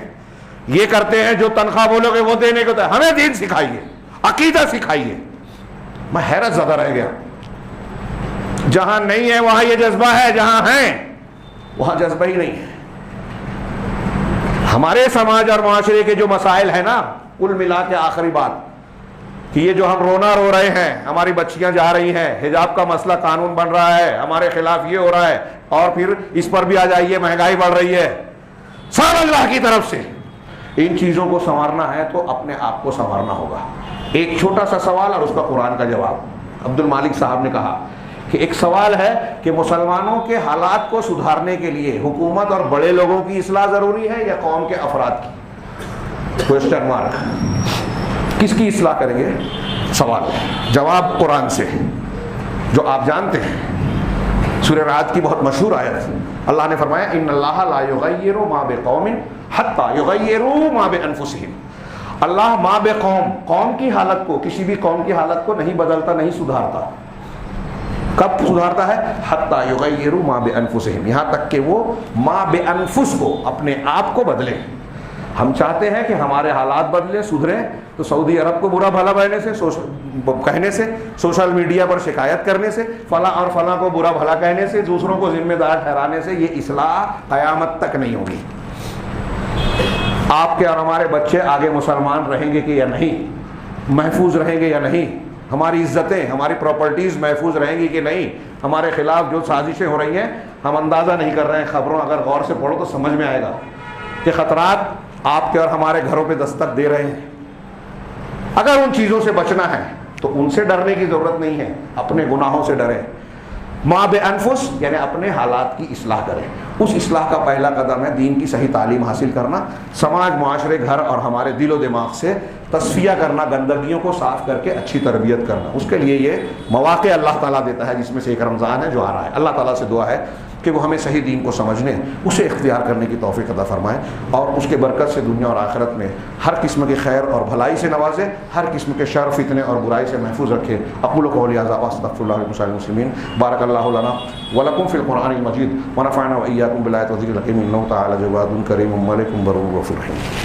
یہ کرتے ہیں، جو تنخواہ بولو گے وہ دینے کو، ہمیں دین سکھائیے، عقیدہ سکھائیے۔ میں حیرت زدہ رہ گیا، جہاں نہیں ہے وہاں یہ جذبہ ہے، جہاں ہیں وہاں جذبہ ہی نہیں ہے۔ ہمارے سماج اور معاشرے کے جو مسائل ہیں نا، کل ملا کے آخری بات کہ یہ جو ہم رونا رو رہے ہیں، ہماری بچیاں جا رہی ہیں، حجاب کا مسئلہ قانون بن رہا ہے، ہمارے خلاف یہ ہو رہا ہے، اور پھر اس پر بھی آ جائیے مہنگائی بڑھ رہی ہے، سب اللہ کی طرف سے۔ ان چیزوں کو سنوارنا ہے تو اپنے آپ کو سنوارنا ہوگا۔ ایک چھوٹا سا سوال اور اس کا قرآن کا جواب۔ عبد المالک صاحب نے کہا کہ ایک سوال ہے کہ مسلمانوں کے حالات کو سدھارنے کے لیے حکومت اور بڑے لوگوں کی اصلاح ضروری ہے یا قوم کے افراد کی؟ Question mark. کس کی اصلاح کریں گے؟ سوال، جواب قرآن سے جو آپ جانتے ہیں، سورہ رعد کی بہت مشہور آیت، اللہ نے فرمایا ان اللہ لا یغیر ما بقوم حتی یغیروا ما بانفسہم۔ اللہ ما بقوم، قوم کی حالت کو، کسی بھی قوم کی حالت کو نہیں بدلتا، نہیں سدھارتا۔ کب سدھارتا ہے؟ حتی یغیروا ما بانفسہم، یہاں تک کہ وہ ما بانفس کو، اپنے آپ کو بدلیں۔ ہم چاہتے ہیں کہ ہمارے حالات بدلیں، سدھریں، تو سعودی عرب کو برا بھلا کہنے سے، سوشل میڈیا پر شکایت کرنے سے، فلاں اور فلاں کو برا بھلا کہنے سے، دوسروں کو ذمہ دار ٹھہرانے سے یہ اصلاح قیامت تک نہیں ہوگی۔ آپ کے اور ہمارے بچے آگے مسلمان رہیں گے کہ یا نہیں، محفوظ رہیں گے یا نہیں، ہماری عزتیں، ہماری پراپرٹیز محفوظ رہیں گی کہ نہیں، ہمارے خلاف جو سازشیں ہو رہی ہیں ہم اندازہ نہیں کر رہے ہیں، خبروں اگر غور سے پڑھو تو سمجھ میں آئے گا کہ خطرات آپ کے اور ہمارے گھروں پہ دستک دے رہے ہیں۔ اگر ان چیزوں سے بچنا ہے تو ان سے ڈرنے کی ضرورت نہیں ہے، اپنے گناہوں سے ڈریں۔ ما بانفس یعنی اپنے حالات کی اصلاح کریں۔ اس اصلاح کا پہلا قدم ہے دین کی صحیح تعلیم حاصل کرنا، سماج، معاشرے، گھر اور ہمارے دل و دماغ سے تصفیہ کرنا، گندگیوں کو صاف کر کے اچھی تربیت کرنا۔ اس کے لیے یہ مواقع اللہ تعالیٰ دیتا ہے، جس میں سے ایک رمضان ہے جو آ رہا ہے۔ اللہ تعالیٰ سے دعا ہے کہ وہ ہمیں صحیح دین کو سمجھنے، اسے اختیار کرنے کی توفیق عطا فرمائے، اور اس کے برکت سے دنیا اور آخرت میں ہر قسم کے خیر اور بھلائی سے نوازے، ہر قسم کے شر، فتنے اور برائی سے محفوظ رکھے۔ اقول قولی ھذا واستغفر اللہ لکم ولسائر المسلمین۔ بارک اللہ لنا ولکم فی القرآن المجید ونفعنا وإیاکم بالآیات والذکر الحکیم، انہ تعالی جواد کریم ملک بر رؤوف رحیم۔